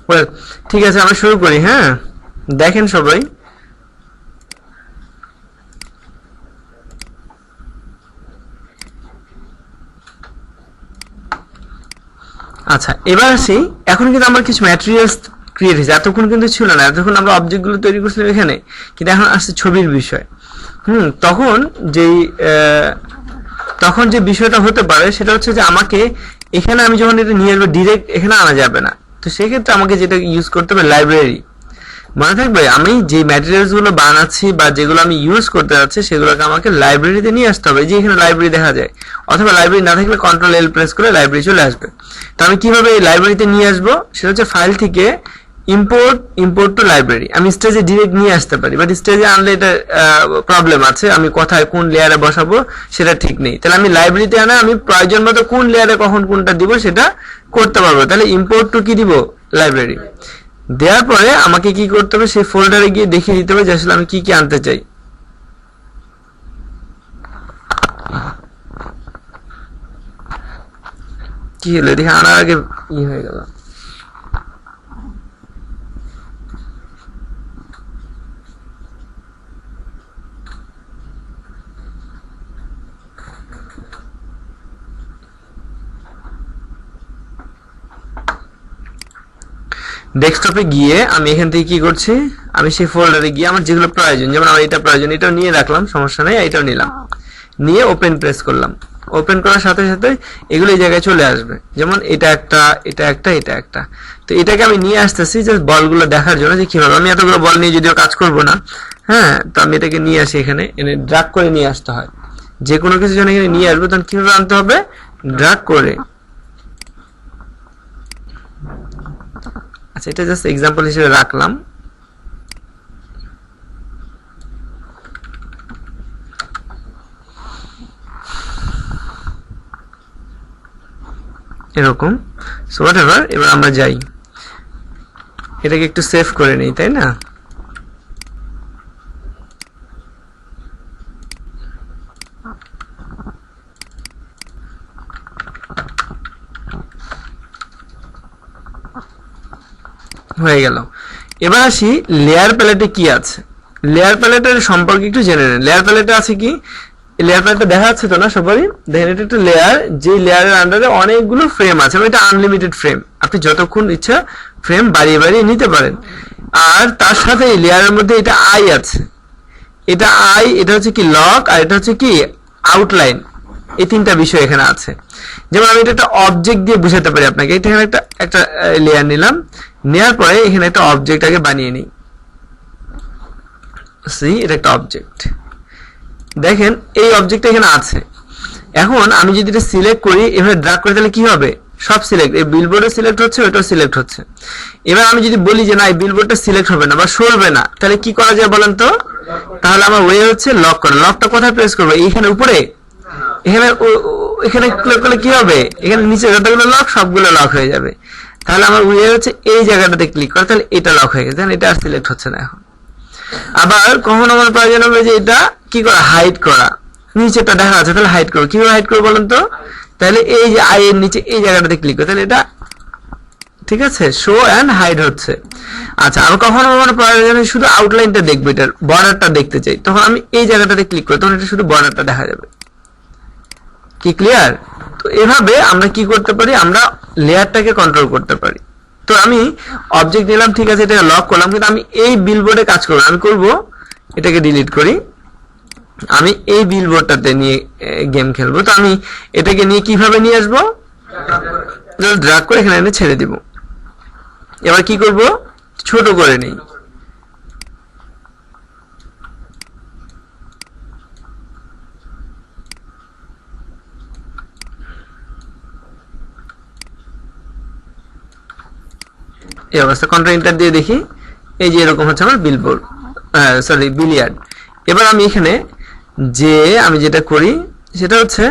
ওয়েল ঠিক আছে, আমরা শুরু করি। হ্যাঁ, দেখেন সবাই, আচ্ছা এবার আসি, এখন কিন্তু আমার কিছু ম্যাটেরিয়ালস ক্রিয়েট হয়েছে, এতক্ষণ কিন্তু ছিল না, এতক্ষণ আমরা অবজেক্টগুলো তৈরি করছিলাম এখানে, কিন্তু এখন আসছে ছবির বিষয়। তখন যে বিষয়টা হতে পারে সেটা হচ্ছে যে আমাকে এখানে আমি যখন এটা নিয়ে আসবো ডিরেক্ট এখানে আনা যাবে না, তো সেক্ষেত্রে আমাকে যেটা ইউজ করতে হবে লাইব্রেরি। মনে থাকবে আমি যে ম্যাটেরিয়ালস গুলো বানাচ্ছি বা যেগুলো আমি ইউজ করতে যাচ্ছি সেগুলোকে আমাকে লাইব্রেরিতে নিয়ে আসতে হবে, যে এখানে লাইব্রেরি দেখা যায়, অথবা লাইব্রেরি না থাকলে কন্ট্রোল এল প্রেস করে লাইব্রেরি চলে আসবে। তো আমি কিভাবে এই লাইব্রেরিতে নিয়ে আসবো, সেটা হচ্ছে ফাইল থেকে ইম্পোর্ট টু লাইব্রেরি। আমি স্টেজে ডিরেক্ট নিয়ে আসতে পারি, বাট স্টেজে আনলে এটা প্রবলেম আছে, আমি কোথায় কোন লেয়ারে বসাবো সেটা ঠিক নেই। তাহলে আমি লাইব্রেরিতে আনা আমি প্রয়োজন মতো কোন লেয়ারে কখন কোনটা দিব সেটা করতে পারবো। তাহলে ইম্পোর্ট টু কি দিব, লাইব্রেরি। দেওয়ার পরে আমাকে কি করতে হবে, সেই ফোল্ডারে গিয়ে দেখিয়ে দিতে হবে যে আসলে আমি কি কি আনতে চাই। কি হলো, দেখে আনার আগে ই হয়ে গেল। ডেস্কটপে গিয়ে আমি এখান থেকে কি করছি, আমি সেই ফোল্ডারে গিয়ে আমার যেগুলো প্রয়োজন, যেমন আমার এটা প্রয়োজন, এটাও নিয়ে রাখলাম, সমস্যা নেই, এটাও নিলাম, নিয়ে ওপেন প্রেস করলাম। ওপেন করার সাথে সাথে এগুলো এই জায়গায় চলে আসবে, যেমন এটা একটা, এটা একটা, এটা একটা। তো এটাকে আমি নিয়ে আসতেছি জাস্ট বলগুলো দেখার জন্য যে কিভাবে, আমি এতগুলো বল নিয়ে যদিও কাজ করব না, হ্যাঁ, তো আমি এটাকে নিয়ে আসি, এখানে এনে ড্রাগ করে নিয়ে আসতে হয়। যে কোনো কিছু যখন এখানে নিয়ে আসবো তখন কিভাবে আনতে হবে, ড্রাগ করে। আচ্ছা, এটা জাস্ট এক্সাম্পল হিসেবে রাখলাম। এরকম সো হোয়াটএভার। এবার আমরা যাই, এটাকে একটু সেভ করে নেই, তাই না? হয়ে গেল। এবার আসি লেয়ার প্যালেটে কি আছে। লেয়ার প্যালেটের সম্পর্কে একটু জেনে নেন। লেয়ার প্যালেটে আছে কি, লেয়ার প্যানটা দেখা যাচ্ছে তো না সবারই? দেখেন এটা একটা লেয়ার, যে লেয়ারের আন্ডারে অনেকগুলো ফ্রেম আছে, এটা আনলিমিটেড ফ্রেম, আপনি যতক্ষণ ইচ্ছা ফ্রেম বাড়িয়ে বাড়িয়ে নিতে পারেন। আর তার সাথে এই লেয়ারের মধ্যে এটা আই আছে, এটা আই, এটা হচ্ছে কি লক, আর এটা হচ্ছে কি আউটলাইন। এই তিনটা বিষয় এখানে আছে। যেমন আমি এটা একটা অবজেক্ট দিয়ে বুঝাতে পারি আপনাকে। এখানে একটা লেয়ার নিলাম, নেওয়ার পরে এখানে একটা অবজেক্ট আগে বানিয়ে নিই। সি, এটা একটা অবজেক্ট, দেখেন এই অবজেক্টটা এখানে আছে। এখন আমি যদি এটা সিলেক্ট করি, এভাবে ড্র্যাগ করি, তাহলে কি হবে? সব সিলেক্ট, এই বিলবোর্ডে সিলেক্ট হচ্ছে, ওইটাও সিলেক্ট হচ্ছে। এবার আমি যদি বলি যে না এই বিলবোর্ডটা সিলেক্ট হবে না বা সরবে না, তাহলে কি করা যায় বলেন তো? তাহলে আমার ওয়ে হচ্ছে লক করা। লকটা কোথায় প্রেস করবো? এইখানে উপরে, এখানে এখানে ক্লিক করলে কি হবে? এখানে নিচে যতগুলো লক সবগুলো লক হয়ে যাবে। তাহলে আমার ওয়ে হচ্ছে এই জায়গাটাতে ক্লিক করা, তাহলে এটা লক হয়ে গেছে, এটা আর সিলেক্ট হচ্ছে না এখন। আবার কখনো আমার প্রয়োজন হবে যে এটা কি করা, হাইড করা, নিচেটা দেখা যাচ্ছে, তাহলে হাইড করবো। কিভাবে হাইড করবো বলেন তো? তাহলে এই যে আই এর নিচে এই জায়গাটাতে ক্লিক করে, তাহলে এটা ঠিক আছে, শো এন্ড হাইড হচ্ছে। আচ্ছা, আমি কখনো আমার প্রয়োজনে শুধু আউটলাইনটা দেখবো, এটার বর্ডারটা দেখতে চাই, তখন আমি এই জায়গাটাতে ক্লিক করি, তখন এটা শুধু বর্ডারটা দেখা যাবে। কি ক্লিয়ার? তো এভাবে আমরা কি করতে পারি, আমরা লেয়ারটাকে কন্ট্রোল করতে পারি। তো আমি অবজেক্ট নিলাম, ঠিক আছে, এটাকে লক করলাম, কিন্তু আমি এই বিলবোর্ডে কাজ করবো। আমি করবো এটাকে ডিলিট করি, আমি এই বিলবোর্ডটাতে নিয়ে গেম খেলবো। তো আমি এটাকে নিয়ে কিভাবে নিয়ে আসবো? ড্র্যাগ করে এখানে এনে ছেড়ে দিব। এবার কি করব? ছোট করে নেই। এই অবস্থা, কন্ট্রোল এন্টার দিয়ে দেখি, এই যে এরকম হচ্ছে আমার বিলবোর্ড, সরি বিলিয়ার্ড। এবার আমি এখানে যে আমি যেটা করি সেটা হচ্ছে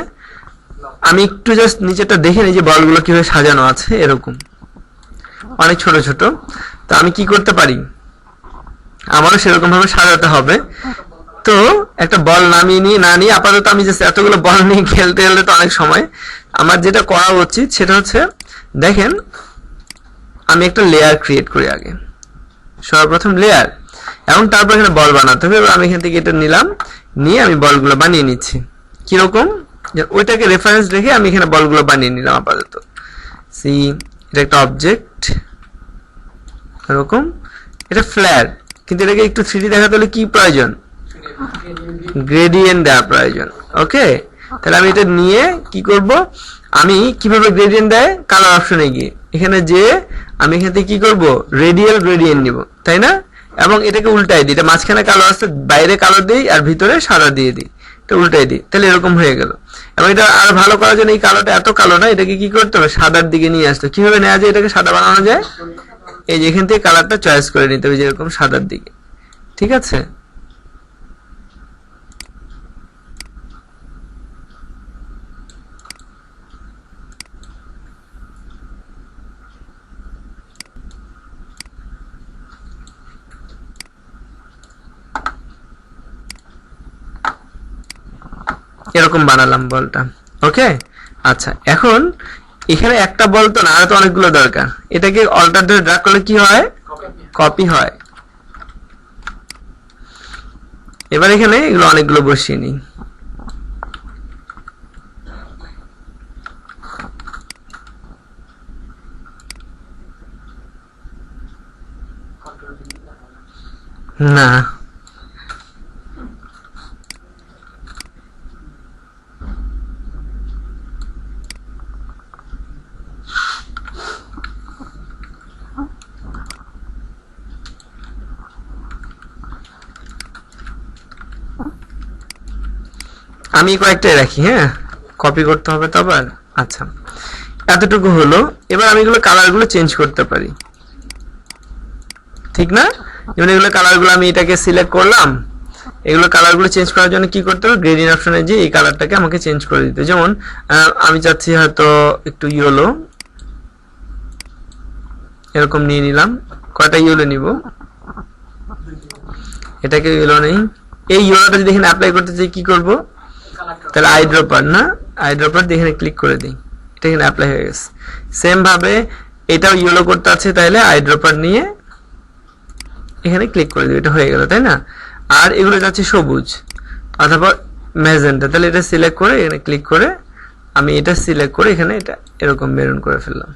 আমি একটু জাস্ট নিচেটা দেখে নিই যে বলগুলো কিভাবে সাজানো আছে, এরকম অনেক ছোট ছোট। তো আমি কি করতে পারি, আমারও সেরকম ভাবে সাজাতে হবে। তো একটা বল নামিয়ে নিয়ে না নিয়ে আপাতত আমি জাস্ট এতগুলো বল নিয়ে খেলতে গেলে তো অনেক সময়, আমার যেটা করা উচিত সেটা হচ্ছে, দেখেন আমি একটা লেয়ার ক্রিয়েট করি আগে, সর্বপ্রথম লেয়ার, এবং তারপর এখানে বল বানাতে হবে। এবার আমি এখান থেকে এটা নিলাম, নিয়ে আমি বলগুলো বানিয়ে নিচ্ছি। কিরকম? ওইটাকে রেফারেন্স রেখে আমি এখানে বলগুলো বানিয়ে নিলাম আপাতত। সি, এটা একটা অবজেক্ট, এরকম, এটা ফ্ল্যাট, কিন্তু এটাকে একটু 3D দেখাতে হলে কি প্রয়োজন? গ্রেডিয়েন্ট দেওয়া প্রয়োজন। ওকে, তাহলে আমি এটা নিয়ে কি করব, আমি কিভাবে গ্রেডিয়েন্ট দেয়, কালার অপশনে গিয়ে এখানে যে আমি এখান থেকে কি করব, রেডিয়াল গ্রেডিয়েন্ট নিব, তাই না? এবং এটাকে উল্টাই দিই, এটা মাঝখানে কালো আছে, বাইরে কালো দিই আর ভিতরে সাদা দিয়ে দিই, এটা উল্টাই দিই, তাহলে এরকম হয়ে গেল। এবং এটা আর ভালো করার জন্য এই কালোটা এত কালো না, এটাকে কি করতে হবে, সাদার দিকে নিয়ে আসতে। কিভাবে নেওয়া যায় এটাকে সাদা বানানো যায়? এই যে এখান থেকে কালারটা চয়েস করে নিতে হবে, যেরকম সাদার দিকে, ঠিক আছে? এরকম বানালাম বলটা। ওকে, আচ্ছা, এখন এখানে একটা বল তো না, আর তো অনেকগুলো দরকার। এটাকে অল্টার ধরে ড্র্যাগ করলে কি হয়, কপি হয়। এবার এখানে এগুলো অনেকগুলো বসিয়ে নিই। না, আমি কয়েকটাই রাখি, হ্যাঁ, কপি করতে হবে তো আবার। আচ্ছা, এতটুকু হলো। এবার আমি এগুলো কালারগুলো চেঞ্জ করতে পারি, ঠিক না? যেমন এগুলো কালারগুলো আমি এটাকে সিলেক্ট করলাম, এগুলো কালারগুলো চেঞ্জ করার জন্য কি করতে হবে, গ্রেডিয়েন্ট অপশনে যে এই কালারটাকে আমাকে চেঞ্জ করে দিতে। যেমন আমি চাচ্ছি হয়তো একটু ইয়েলো, এরকম নিয়ে নিলাম। কয়টা ইয়েলো নিব, এটাকে ইয়েলো নেই। এই ইয়েলোটা যদি এখানে অ্যাপ্লাই করতে চাই কি করব, তাহলে আই ড্রপার, না আই ড্রপার দিয়ে এখানে ক্লিক করে দিই, এটা এখানে অ্যাপ্লাই হয়ে গেছে। সেম ভাবে এটাও ইয়েলো করতে আছে, তাহলে আই ড্রপার নিয়ে এখানে ক্লিক করে দিই, এটা হয়ে গেল, তাই না? আর এগুলো যাচ্ছে সবুজ, অথবা ম্যাজেন্টা, তাহলে এটা সিলেক্ট করে এখানে ক্লিক করে আমি এটা সিলেক্ট করে এখানে এটা এরকম মেরুন করে ফেললাম।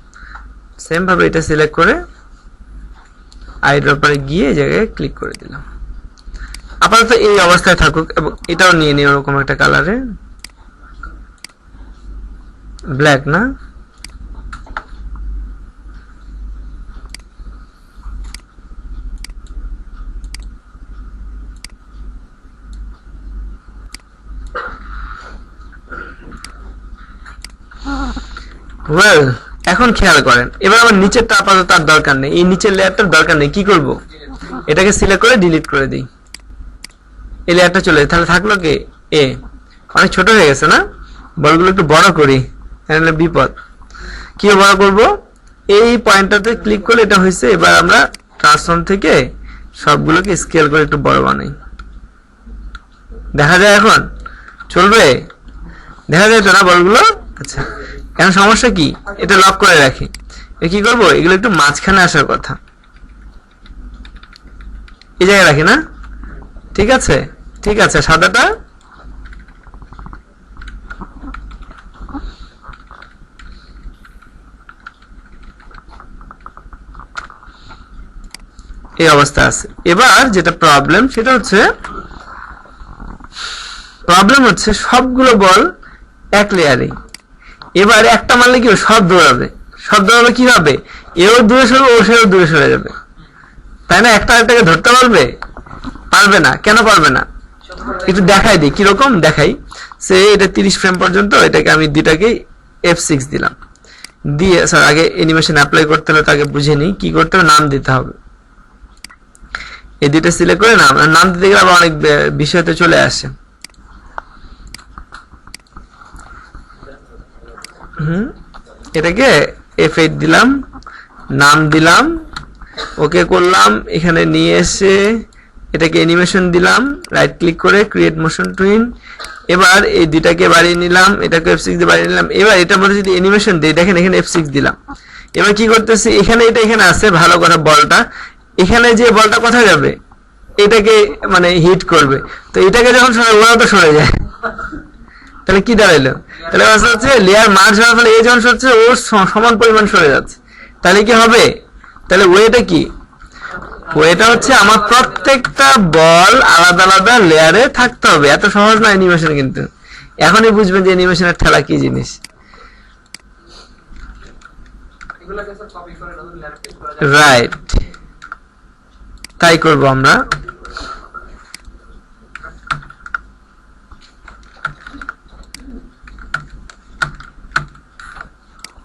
সেম ভাবে এটা সিলেক্ট করে আইড্রপারে গিয়ে এই জায়গায় ক্লিক করে দিলাম। আপাতত এই অবস্থায় থাকুক এবং এটাও নিয়ে নিই ওরকম একটা কালারে, ব্ল্যাক না, ওয়েল এখন খেয়াল করেন, এবার আমার নিচেরটা আপাতত তার দরকার নেই, এই নিচের লেয়ারটার দরকার নেই। কি করব, এটাকে সিলেক্ট করে ডিলিট করে দিই, এই লেয়ারটা চলে যায়। তাহলে থাকলো কি এ, অনেক ছোট হয়ে গেছে না, বলগুলো একটু বড় করি, তাহলে বিপদ। কি বড় করব, এই পয়েন্টটাতে ক্লিক করলে এটা হয়েছে। এবার আমরা ট্রান্সফর্ম থেকে সবগুলোকে স্কেল করে একটু বড় বানাই, দেখা যায় এখন চলবে, দেখা যায় তো না বলগুলো। আচ্ছা এখন সমস্যা কি, এটা লক করে রাখি, কি করব, এগুলো একটু মাঝখানে আসার কথা, এই জায়গায় রাখি না, ঠিক আছে ঠিক আছে। সাদাটা এই অবস্থা আছে। এবার যেটা প্রবলেম সেটা হচ্ছে, সবগুলো বল এক লেয়ারে, এবার একটা মারলে কি সব দৌড়াবে, সব দৌড়াবে কি হবে, এও দূরে সরবে ও সেও দূরে সরে যাবে, তাই না? একটা একটাকে ধরতে পারবে? পারবে না। কেন পারবে না, একটু দেখাই দিই, কিরকম দেখাই। সে এটা 30 ফ্রেম পর্যন্ত, এটাকে আমি দুটাকে F6 দিলাম, দিয়ে স্যার আগে অ্যানিমেশন অ্যাপ্লাই করতে হলে তাকে বুঝে নিই কি করতে হবে, নাম দিতে হবে। এই দুইটা সিলেক্ট করে নাম দিতে গেলে আবার অনেক বিষয়তে চলে আসে। এটাকে F8 দিলাম, নাম দিলাম, ওকে করলাম, এখানে নিয়ে এসে এটাকে অ্যানিমেশন দিলাম, রাইট ক্লিক করে ক্রিয়েট মোশন টুইন। এবার এই দুইটাকে বাড়িয়ে নিলাম, এটাকে F6 দিয়ে বাড়িয়ে নিলাম। এবার এটার মধ্যে যদি অ্যানিমেশন দেই, দেখেন এখানে F6 দিলাম। এবার কি করতেছি, এখানে এটা এখানে আছে, ভালো কথা, বলটা এখানে যে বলটা কোথায় যাবে, এটাকে মানে হিট করবে, তো এটাকে যখন সরে ওরা তো সরে যায়, তাহলে কি দাঁড়াইলো, তাহলে হচ্ছে লেয়ার মার্জ হওয়ার ফলে এই যখন সরছে ওর সমান পরিমাণ সরে যাচ্ছে, তাহলে কি হবে, তাহলে ওয়েটা কি, ওয়েটা হচ্ছে আমার প্রত্যেকটা বল আলাদা আলাদা লেয়ারে থাকতে হবে। এত সহজ না অ্যানিমেশন, কিন্তু এখনই বুঝবেন যে অ্যানিমেশনের ঠেলা কি জিনিস। রাইট, তাই করব আমরা।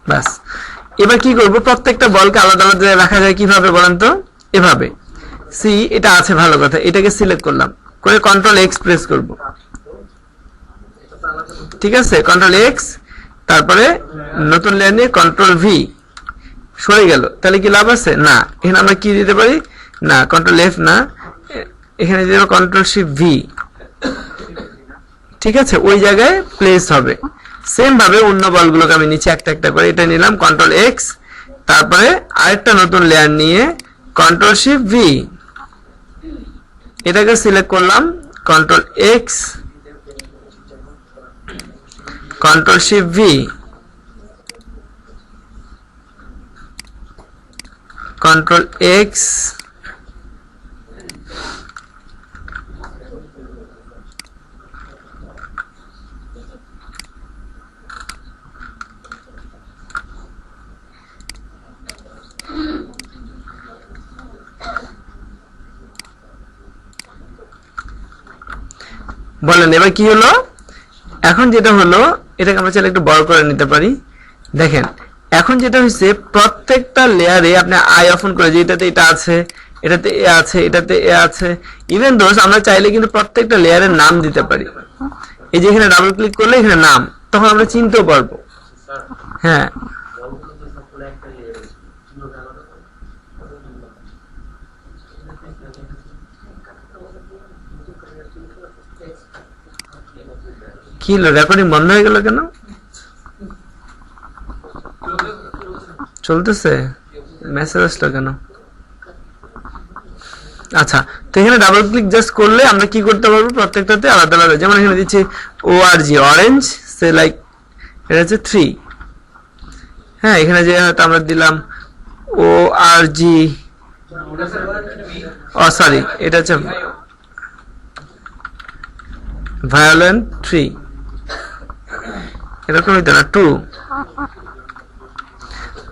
বাস, এবার কি করব, প্রত্যেকটা বলকে আলাদা আলাদা রাখা যায় কিভাবে বলেন তো, এভাবে। সি এটা আছে, ভালো কথা, এটাকে সিলেক্ট করলাম, করে কন্ট্রোল এক্স প্রেস করব, ঠিক আছে, কন্ট্রোল এক্স, তারপরে নতুন লেয়ার নিয়ে কন্ট্রোল ভি, সরে গেল, তাহলে কি লাভ আছে না? এখানে আমরা কি দিতে পারি না, কন্ট্রোল এফ না, এখানে দিতে পারি কন্ট্রোল শিফট ভি, ঠিক আছে, ওই জায়গায় প্লেস হবে। সেম ভাবে অন্য বলগুলোকে আমি নিচে একটা একটা করে, এটা নিলাম কন্ট্রোল এক্স, তারপরে আরেকটা নতুন লেয়ার নিয়ে কন্ট্রোল শিফট ভি, এটাকে সিলেক্ট করলাম, control x, control shift V, control x, বলেন এবার কি হলো, এখন যেটা হলো এটাকে আমরা চাইলে একটু বড় করে নিতে পারি। দেখেন এখন যেটা হচ্ছে, প্রত্যেকটা লেয়ারে আপনি আই অফন করে, যে এটাতে এটা আছে, এটাতে এ আছে, এটাতে এ আছে, ইভেন দোষ আমরা চাইলে কিন্তু প্রত্যেকটা লেয়ারের নাম দিতে পারি। এই যে এখানে ডাবল ক্লিক করলে এখানে নাম, তখন আমরা চিনতেও পারবো। হ্যাঁ কি হলো, রেকর্ডিং বন্ধ হয়ে গেল কেন? চলতেছে, মেসেজ আসলো কেন? আচ্ছা, তো এখানে ডাবল ক্লিক জাস্ট করলে আমরা কি করতে পারবো, প্রত্যেকটাতে আলাদা আলাদা, যেমন এখানে দিচ্ছি ORG অরেঞ্জ, সে লাইক এটা হচ্ছে 3। হ্যাঁ, এখানে যে হয়তো আমরা দিলাম ORG, সরি এটা হচ্ছে ভায়োলেন্ট 3, এরকম হইতো না 2।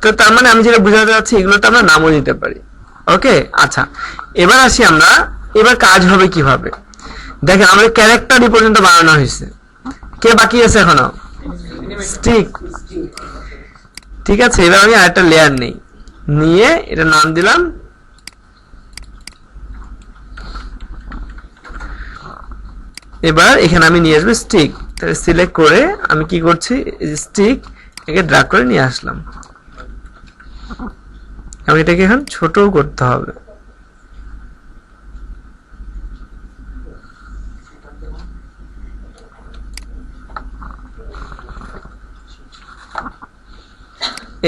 তো তার মানে আমি যেটা বুঝাতে চাচ্ছি, এগুলোতে আমরা নামও দিতে পারি। ওকে, আচ্ছা এবার আসি আমরা, এবার কাজ হবে কিভাবে দেখেন, আমাদের ক্যারেক্টারই পর্যন্ত বানানো হয়েছে, কে বাকি আছে এখনো, স্টিক। ঠিক আছে, এবার আমি আরেকটা লেয়ার নেই, নিয়ে এটা নাম দিলাম এবার এখানে আমি নিয়ে আসবো স্টিক। তাহলে সিলেক্ট করে আমি কি করছি, স্টিক একে ড্র্যাগ করে নিয়ে আসলাম, এবং এটাকে এখন ছোটও করতে হবে।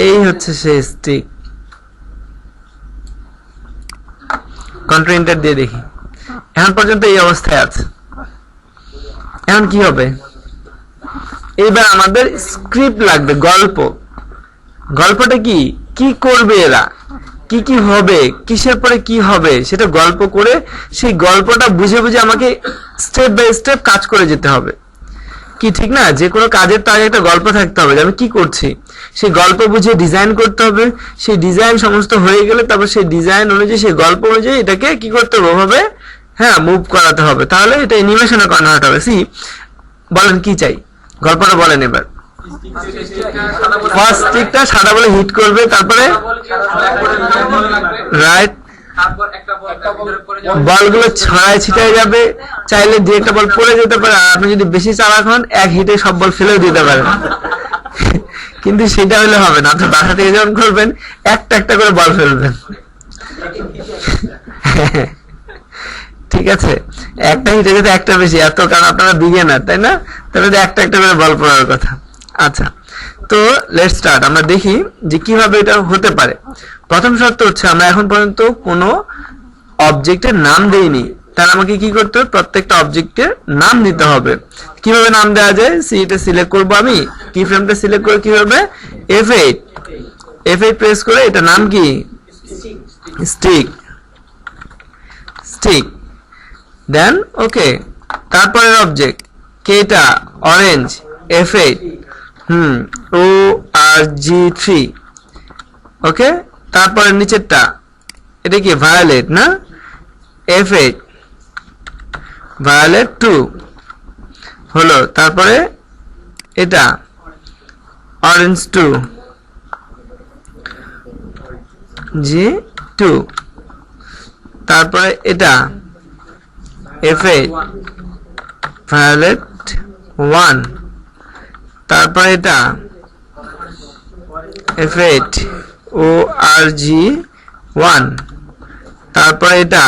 এই হচ্ছে সেই স্টিক। কন্ট্রোল এন্টার দিয়ে দেখি, এখন পর্যন্ত এই অবস্থায় আছে। এখন কি হবে, এইবার আমাদের স্ক্রিপ্ট লাগবে, গল্প। গল্পটা কি কি করবে এরা, কি কি হবে, কিসের পরে কি হবে, সেটা গল্প করে সেই গল্পটা বুঝে বুঝে আমাকে স্টেপ বাই স্টেপ কাজ করে যেতে হবে। কি ঠিক না, যে কোনো কাজের তো আগে একটা গল্প থাকতে হবে, আমি কি করছি সেই গল্প বুঝে ডিজাইন করতে হবে। সেই ডিজাইন সমস্ত হয়ে গেলে তারপর সেই ডিজাইন অনুযায়ী, সেই গল্প অনুযায়ী এটাকে কি করতে হবে, ওভাবে হ্যাঁ মুভ করাতে হবে, তাহলে এটা অ্যানিমেশনে কনভার্ট হবে। সি বলেন কি চাই, গল্পটা বলেন এবার। ফার্স্ট স্টিকটা সাদা বলে হিট করবে, তারপরে রাইট, বলগুলো ছড়ায় ছিটায় যাবে, চাইলে দুই একটা বল পড়ে যেতে পারে, আর আপনি যদি বেশি চালাক হন এক হিটে সব বল ফেলেও দিতে পারেন। কিন্তু সেটা হলে হবে না, আপনি বাসা থেকে যখন করবেন একটা একটা করে বল ফেলবেন। ঠিক আছে, একটা হিটে যদি একটা বেশি, এত কারণ আপনারা বিগিনার তাই না, তাহলে একটা একটা করে বল পড়ার কথা। আচ্ছা, তো লেটস স্টার্ট, আমরা দেখি যে কিভাবে এটা হতে পারে। প্রথম শর্ত হচ্ছে আমরা এখন পর্যন্ত কোনো অবজেক্টের নাম দেইনি, তাহলে আমাকে কি করতে হবে, প্রত্যেকটা অবজেক্টের নাম দিতে হবে। কিভাবে নাম দেওয়া যায়, এটা সিলেক্ট করব আমি, কি ফ্রেমটা সিলেক্ট করে কিভাবে, F8 প্রেস করে এটা নাম কি, স্টিক, স্টিক। দেন ওকে, তারপরের অবজেক্ট কেটা অরেঞ্জ, F8 ORG3। ওকে, তারপরে নিচেরটা এটা কি ভায়োলেট না, F8 ভায়োলেট 2 হলো, তারপরে এটা অরেঞ্জ 2 G2, তারপরে এটা F8 ভায়োলেট 1, তারপরে এটা F8 ORG1, তারপরে এটা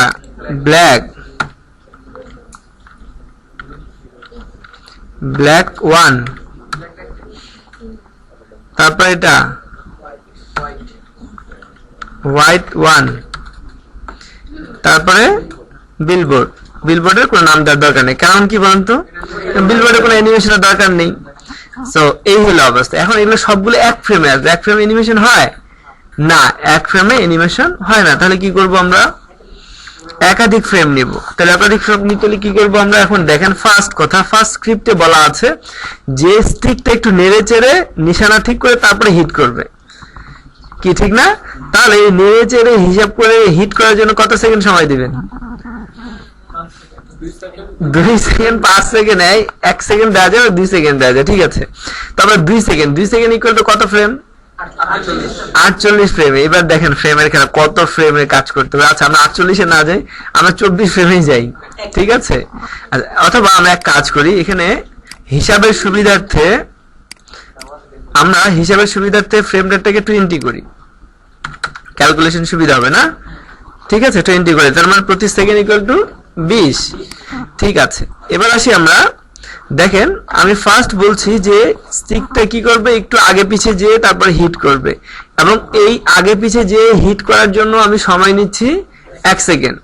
ব্ল্যাক 1, তারপরে এটা হোয়াইট 1, তারপরে বিলবোর্ডের কোনো নাম দেওয়ার দরকার নেই, কারণ কি বলুন তো, বিলবোর্ডের কোনো অ্যানিমেশনের দরকার নেই। সো এই হলো অবস্থা। এখন এগুলো সবগুলো এক ফ্রেমে আসবে, এক ফ্রেমে অ্যানিমেশন হয় না, এক ফ্রেমে অ্যানিমেশন হয় না। তাহলে কি করব আমরা, একাধিক ফ্রেম নিব। তাহলে একাধিক ফ্রেম নিতে হলে কি করব আমরা, এখন দেখেন ফার্স্ট কথা, ফার্স্ট স্ক্রিপ্টে বলা আছে যে স্টিকটা একটু নেড়ে চেড়ে নিশানা ঠিক করে তারপরে হিট করবে, কি ঠিক না? তাহলে এই নেড়ে চেড়ে হিসাব করে হিট করার জন্য কত সেকেন্ড সময় দিবেন, 2 সেকেন্ড, 5 সেকেন্ড, 1 সেকেন্ড দেওয়া যায়, 2 সেকেন্ড দেওয়া যায়, ঠিক আছে। তারপরে 2 সেকেন্ড ইকুয়াল টু কত ফ্রেম, 48 ফ্রেম। এবার দেখেন ফ্রেমের খেলা, কত ফ্রেমে কাজ করতে হবে। আচ্ছা, আমরা 48-এ না যাই, আমরা 24 ফ্রেমেই যাই, ঠিক আছে। অথবা আমরা এক কাজ করি, এখানে হিসাবের সুবিধার্থে ফ্রেম রেটটাকে 20 করি, ক্যালকুলেশন সুবিধা হবে না, ঠিক আছে। 20 করে, তার মানে প্রতি সেকেন্ড ইকুয়াল টু 20, ঠিক আছে। এবার আসি আমরা, দেখেন আমি ফার্স্ট বলছি যে স্টিকটা কি করবে, একটু আগে পিছে যেয়ে তারপরে হিট করবে, এবং এই আগে পিছে যেয়ে হিট করার জন্য আমি সময় নিচ্ছি 1 সেকেন্ড।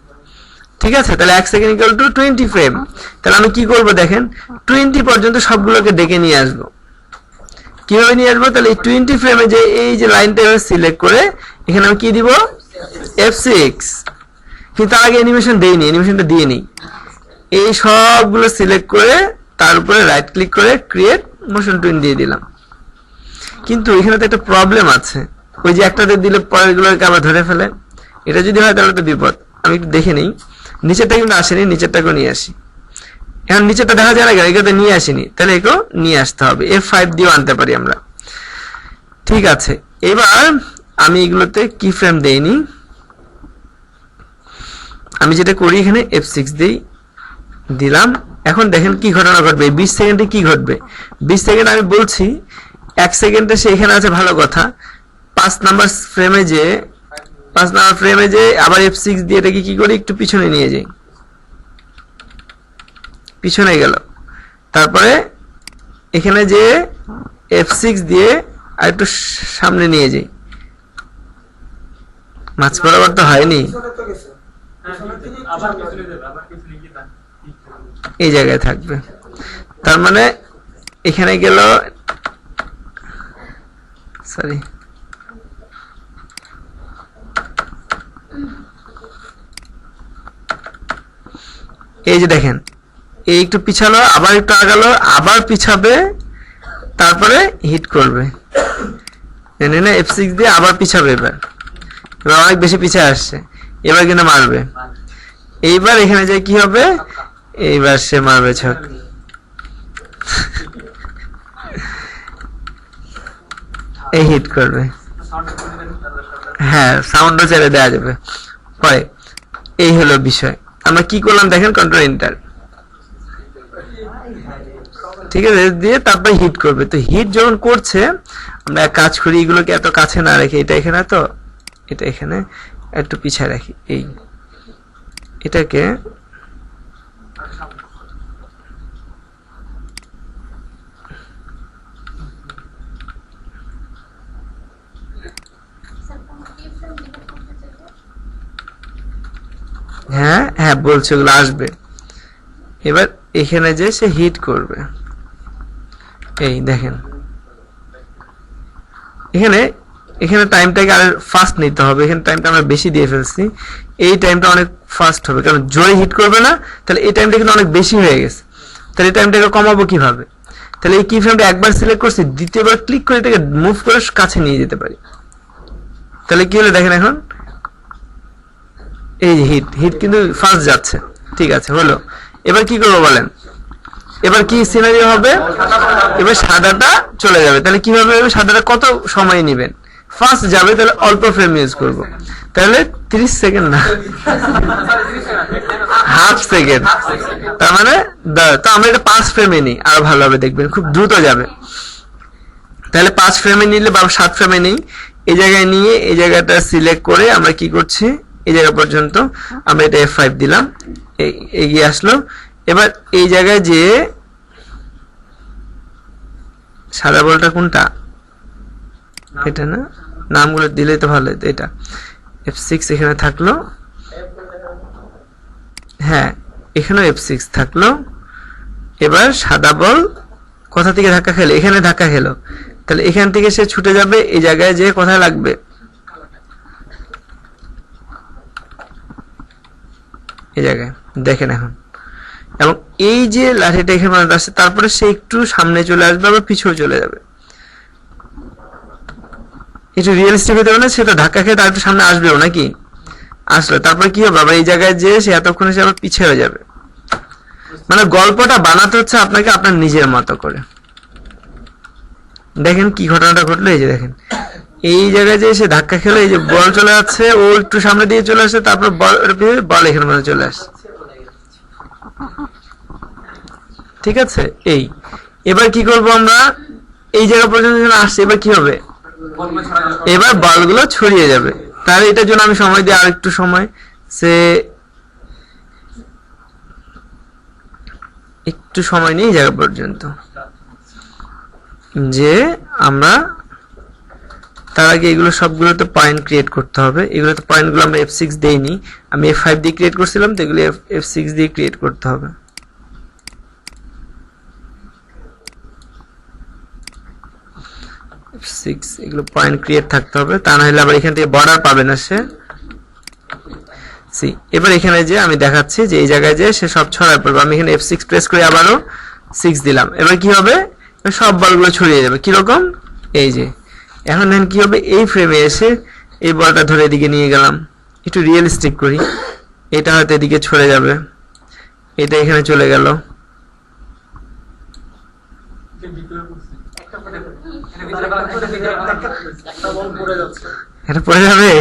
ঠিক আছে, তাহলে 1 সেকেন্ড ইকুয়াল টু 20 ফ্রেম। তাহলে আমি কি করব দেখেন, 20 পর্যন্ত সবগুলোকে ডেকে নিয়ে আসবো। কিভাবে নিয়ে আসবো? তাহলে এই 20 ফ্রেমে যে এই যে লাইনটা সিলেক্ট করে এখানে আমি কি দিব, F6। কিন্তু তার আগে অ্যানিমেশন দেইনি, অ্যানিমেশনটা দিয়ে নিই। এই সবগুলো সিলেক্ট করে তার উপরে রাইট ক্লিক করে ক্রিয়েট মোশন টুইন দিয়ে দিলাম। কিন্তু এখানে তো একটা প্রবলেম আছে, ওই যে একটাতে দিলে পরেরগুলোকে আবার ধরে ফেলে। এটা যদি হয় তাহলে তো বিপদ। আমি একটু দেখে নিই, নিচেরটা কিন্তু আসেনি, নিচেরটাকেও নিয়ে আসি। এখন নিচেরটা দেখা যায় না কেন, এগুলোতে নিয়ে আসিনি, তাহলে একেও নিয়ে আসতে হবে। F5 দিয়েও আনতে পারি আমরা। ঠিক আছে, এবার আমি এগুলোতে কি ফ্রেম দেইনি, আমি যেটা করি এখানে F6 দিলাম। এখন দেখেন কি ঘটনা ঘটবে, 20 সেকেন্ডে কি ঘটবে। 20 সেকেন্ড আমি বলছি, 1 সেকেন্ডে সে এখানে আছে, ভালো কথা। 5 নাম্বার ফ্রেমে যে আবার F6 দিয়ে এটাকে কি করি, একটু পিছনে নিয়ে যাই, পিছনে গেল। তারপরে এখানে যে F6 দিয়ে আর একটু সামনে নিয়ে যাই, মাছ বরাবর তো হয়নি, এই জায়গায় থাকবে। তার মানে এখানে গেল, সরি এই যে দেখেন, এই একটু পিছালো, আবার একটু আগালো, আবার পিছাবে, তারপরে হিট করবে। F6 দিয়ে আবার পিছাবে। এবার অনেক বেশি পিছিয়ে আসছে, এবার কিন্তু মারবে। এইবার এখানে যে কি হবে, এইবার সে মারবে ছক। এই হিট করবে, হ্যাঁ সাউন্ডও ছেড়ে দেওয়া যাবে পরে। এই হলো বিষয়। আমরা কি করলাম দেখেন, কন্ট্রোল এন্টার, ঠিক আছে, দিয়ে তারপর হিট করবে। তো হিট যখন করছে, আমরা এক কাজ করি, এগুলোকে এত কাছে না রেখে, এটা এখানে, তো এটা এখানে একটু পিছিয়ে রাখি। এটাকে হ্যাঁ হ্যাঁ বলছি, ওগুলো আসবে। এবার এখানে যে সে হিট করবে, এই দেখেন এখানে টাইমটাকে আর ফাস্ট নিতে হবে। এখানে টাইমটা আমরা বেশি দিয়ে ফেলছি, এই টাইমটা অনেক ফাস্ট হবে, কারণ জোরে হিট করবে না। তাহলে এই টাইমটা কিন্তু অনেক বেশি হয়ে গেছে, তাহলে এই টাইমটাকে কমাবো কিভাবে? তাহলে এই কি ফ্রেমটা একবার সিলেক্ট করছি, দ্বিতীয়বার ক্লিক করে এটাকে মুভ করে কাছে নিয়ে যেতে পারি। তাহলে কি হলো দেখেন, এখন এই হিট কিন্তু ফাস্ট যাচ্ছে। ঠিক আছে, হলো। এবার কি করবো বলেন, এবার কি সিনারিও হবে, এবার সাদাটা চলে যাবে। তাহলে কিভাবে হবে, সাদাটা কত সময় নেবেন, ফাস্ট যাবে, তাহলে অল্প ফ্রেম ইউজ করব। তাহলে 30 সেকেন্ড না, হাফ সেকেন্ড। তার মানে তো আমরা এটা 5 ফ্রেমে নিই, আরো ভালো হবে, দেখবেন খুব দ্রুত যাবে। তাহলে 5 ফ্রেমে নিলে বা 7 ফ্রেমে নেই, এই জায়গায় নিয়ে এই জায়গাটা সিলেক্ট করে আমরা কি করছি, এই জায়গা পর্যন্ত আমরা এটা F5 দিলাম, এগিয়ে আসলো। এবার এই জায়গায় যে সাদা বলটা কোনটা, এটা না, নামগুলো দিলেই তো ভালো হতো। এটা F6 এখানে থাকলো, হ্যাঁ এখানেও F6 থাকলো। এবার সাদা বল কোথা থেকে ধাক্কা খেলো, এখানে ধাক্কা খেলো, তাহলে এখান থেকে সে ছুটে যাবে, এই জায়গায় যে কোথায় লাগবে, এই জায়গায় দেখেন এখন। এবং এই যে লাঠিটা এখানে আসছে, তারপরে সে একটু সামনে চলে আসবে, আবার পিছনে চলে যাবে। একটু রিয়েলিস্টিক হতে হবে না, সেটা ধাক্কা খেয়ে তার একটু সামনে আসবেও নাকি, আসলো, তারপরে কি হবে, আবার এই জায়গায় যে সে এতক্ষণে সে আবার পিছিয়ে হয়ে যাবে। মানে গল্পটা বানাতে হচ্ছে আপনাকে আপনার নিজের মতো করে। দেখেন কি ঘটনাটা ঘটলো, এই যে দেখেন এই জায়গায় যে সে ধাক্কা খেলো, এই যে বল চলে যাচ্ছে, ও একটু সামনে দিয়ে চলে আসছে, তারপর বল এখানে মধ্যে চলে আসছে। ঠিক আছে, এই এবার কি করব আমরা, এই জায়গা পর্যন্ত আসছে, এবার কি হবে, এবার বলগুলো ছড়িয়ে যাবে। তাহলে এটার জন্য আমি সময় দিই, আর একটু সময়, সে একটু সময় নিয়ে এই জায়গা পর্যন্ত, যে আমরা তার আগে এগুলো সবগুলোতে পয়েন্ট ক্রিয়েট করতে হবে। এগুলোতে পয়েন্টগুলো আমরা F6 দেইনি, আমি F5 দিয়ে ক্রিয়েট করছিলাম, তো এগুলো F6 দিয়ে ক্রিয়েট করতে হবে। F6 এগুলো পয়েন্ট ক্রিয়েট থাকতে হবে, তা না হলে আবার এখান থেকে বর্ডার পাবে না সে। এবার এখানে যে আমি দেখাচ্ছি যে এই জায়গায় যে সে সব ছড়ায় পড়বে। আমি এখানে F6 প্রেস করে আবারও 6 দিলাম। এবার কি হবে, সব বলগুলো ছড়িয়ে যাবে। কিরকম, এই যে এখন দেখেন কি হবে, এই ফ্রেমে এসে এই বলটা ধরে এদিকে নিয়ে গেলাম, একটু রিয়েলিস্টিক করি, এটা হয়তো এদিকে ছড়ে যাবে, এটা এখানে চলে গেল। এটা পড়ে যাবে,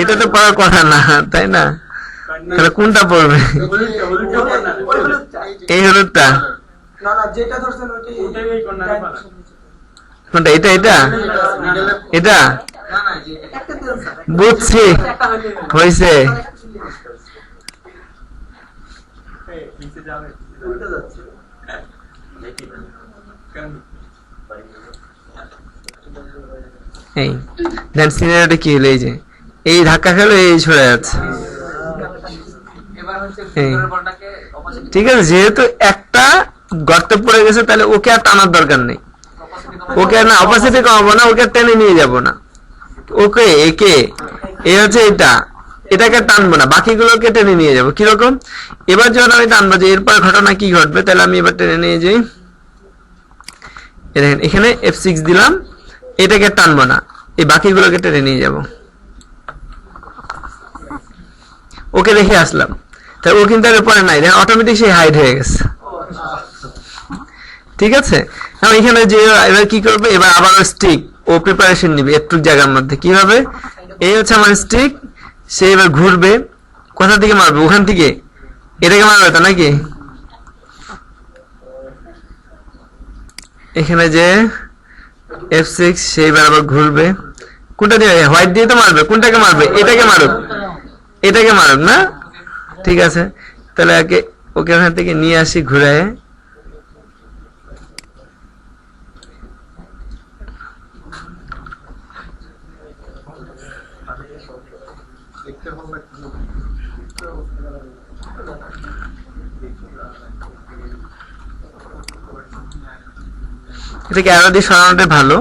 এটা তো পড়ার কথা না, তাই না? তাহলে কোনটা পড়বে? এই হলুদটা, কোনটা? এটা এটা এটা বুঝছি, হয়েছে। এই দেন সিনারিওটা কি হলো, এই যে এই ধাক্কা খেলো, এই ছড়ে যাচ্ছে। ঠিক আছে, যেহেতু একটা গর্তে পড়ে গেছে তাহলে ওকে আর টানার দরকার নেই, ওকে না অপাসিটি কমাবো না, ওকে টেনে নিয়ে যাব না, ওকে একে এই হচ্ছে এটাকে টানবো না, বাকিগুলোকে টেনে নিয়ে যাবো। কিরকম, এবার যখন আমি টানবো যে এরপর ঘটনা কি ঘটবে, তাহলে আমি এবার টেনে নিয়ে যাই। দেখেন এখানে F6 দিলাম, এটাকে টানবো না, এই বাকিগুলোকে টেনে নিয়ে যাব। ওকে রেখে আসলাম, তাই ও কিন্তু আর পরে নাই, দেখেন অটোমেটিক সেই হাইড হয়ে গেছে। ঠিক আছে, আমি এখানে যে এবার কি করবে, এবার আবার স্টিক ও প্রিপারেশন নিবে একটু জায়গার মধ্যে। কিভাবে, এই হচ্ছে আমার স্টিক, সে এবার ঘুরবে, কোথা থেকে মারবে, ওখান থেকে এটাকে মারবে তো নাকি। এখানে যে F6 সে এবার আবার ঘুরবে, কোনটা দিয়ে, হোয়াইট দিয়ে তো মারবে, কোনটাকে মারবে, এটাকে মারুক, এটাকে মারুক না। ঠিক আছে, তাহলে ওকে ওখান থেকে নিয়ে আসি ঘুরে। এটাকে আরো দিয়ে সরানোটা ভালো।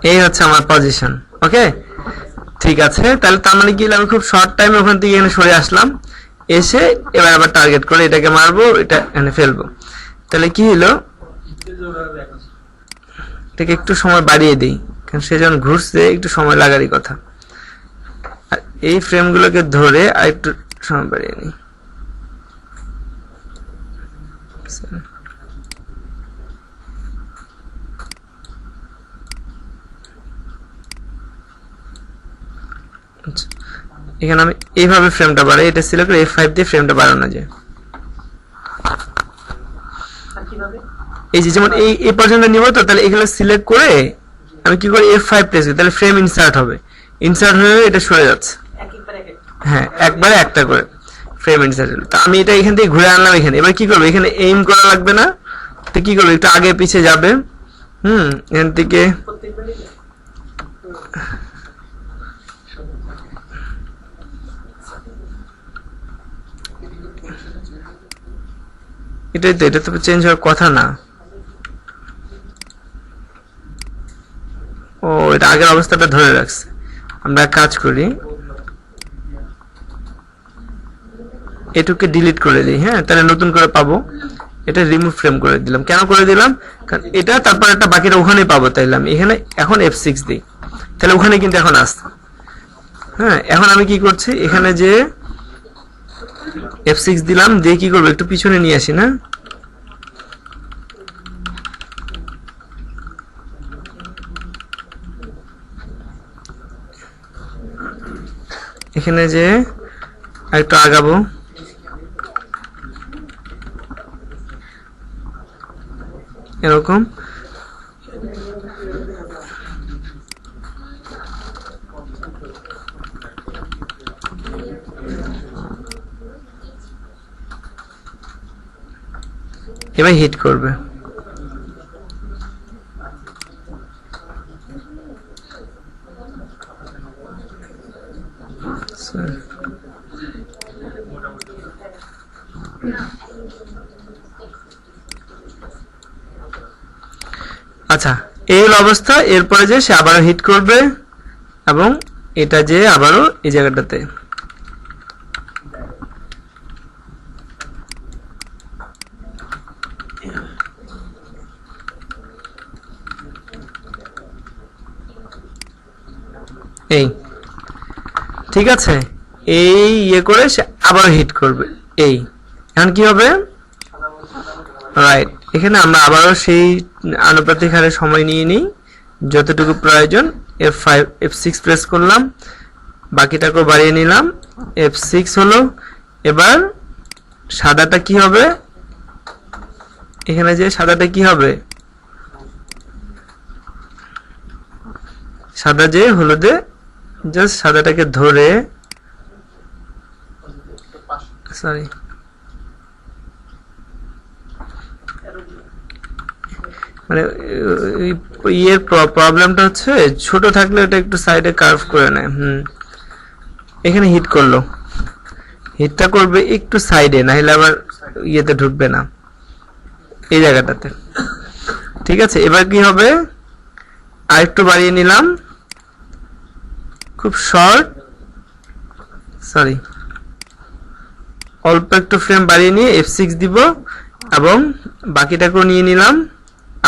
এই হচ্ছে আমার পজিশন। ওকে, ঠিক আছে, তাহলে তার মানে কি, আমি খুব শর্ট টাইমে ওখান থেকে এখানে সরে আসলাম, এসে এবার আবার টার্গেট করে এটাকে মারবো, এটা এখানে ফেলবো। তাহলে কি হলো, এটাকে একটু সময় বাড়িয়ে দিই, কারণ সে যখন ঘুরছে একটু সময় লাগারই কথা। আর এই ফ্রেমগুলোকে ধরে আর একটু সময় বাড়িয়ে নিই। এখানে আমি এইভাবে ফ্রেমটা বাড়াই, এটা সিলেক্ট করে F5 দিয়ে ফ্রেমটা বাড়ানো যায়। এই যে যেমন এই পর্যন্ত নিব, তো তাহলে এগুলো সিলেক্ট করে আমি কি করি, F5 প্রেস করি, তাহলে ফ্রেম ইনসার্ট হবে, ইনসার্ট হয়ে এটা সরে যাচ্ছে। হ্যাঁ, একবারে একটা করে ফ্রেম ইনসার্ট হলো। তো আমি এটা এখান থেকে ঘুরে আনলাম এখানে। এবার কি করবো, এখানে এইম করা লাগবে না, তো কি করবো, একটু আগে পিছে যাবে। এখান থেকে এটাই তো, এটা তো চেঞ্জ হওয়ার কথা না। ও, এটা আগের অবস্থাটা ধরে রাখছে। আমরা কাজ করি, এটুকে ডিলিট করে দিই। হ্যাঁ, তাহলে নতুন করে পাবো। এটা রিমুভ ফ্রেম করে দিলাম। কেন করে দিলাম, কারণ এটা তারপর একটা বাকিটা ওখানেই পাবো, তাইলে আমি এখানে এখন F6 দিই, তাহলে ওখানে কিন্তু এখন আসছে। হ্যাঁ, এখন আমি কি করছি, এখানে যে F6 দিলাম, দিয়ে কি করবো, একটু পিছনে নিয়ে আসি না। এখানে যে একটু আগাবো, এরকম। এবার হিট করবে। আচ্ছা, এই হলো অবস্থা। এরপরে যে সে আবারও হিট করবে এবং এটা যে আবারও এই জায়গাটাতে এই, ঠিক আছে, এই ইয়ে করে সে আবার হিট করবে। এই এখন কি হবে? রাইট, এখানে আমরা আবারও সেই আনুপাতিক হারে সময় নিয়ে নিই যতটুকু প্রয়োজন। F5 F6 প্রেস করলাম, বাকিটাকেও বাড়িয়ে নিলাম। F6 হলো। এবার সাদাটা কি হবে? এখানে যে সাদাটা কি হবে? সাদা যে হলুদে জাস্ট সাদাটাকে ধরে, সরি মানে ইয়ের প্রবলেমটা হচ্ছে ছোট থাকলে এটা একটু সাইডে কার্ভ করে নেয়। এখানে হিট করলো, হিটটা করবে একটু সাইডে, না হলে আবার ইয়েতে ঢুকবে না, এই জায়গাটাতে। ঠিক আছে, এবার কি হবে? আরেকটু বাড়িয়ে নিলাম, খুব শর্ট, সরি অল্প একটু ফ্রেম বাড়িয়ে নিয়ে F6 দিব এবং বাকিটাকেও নিয়ে নিলাম,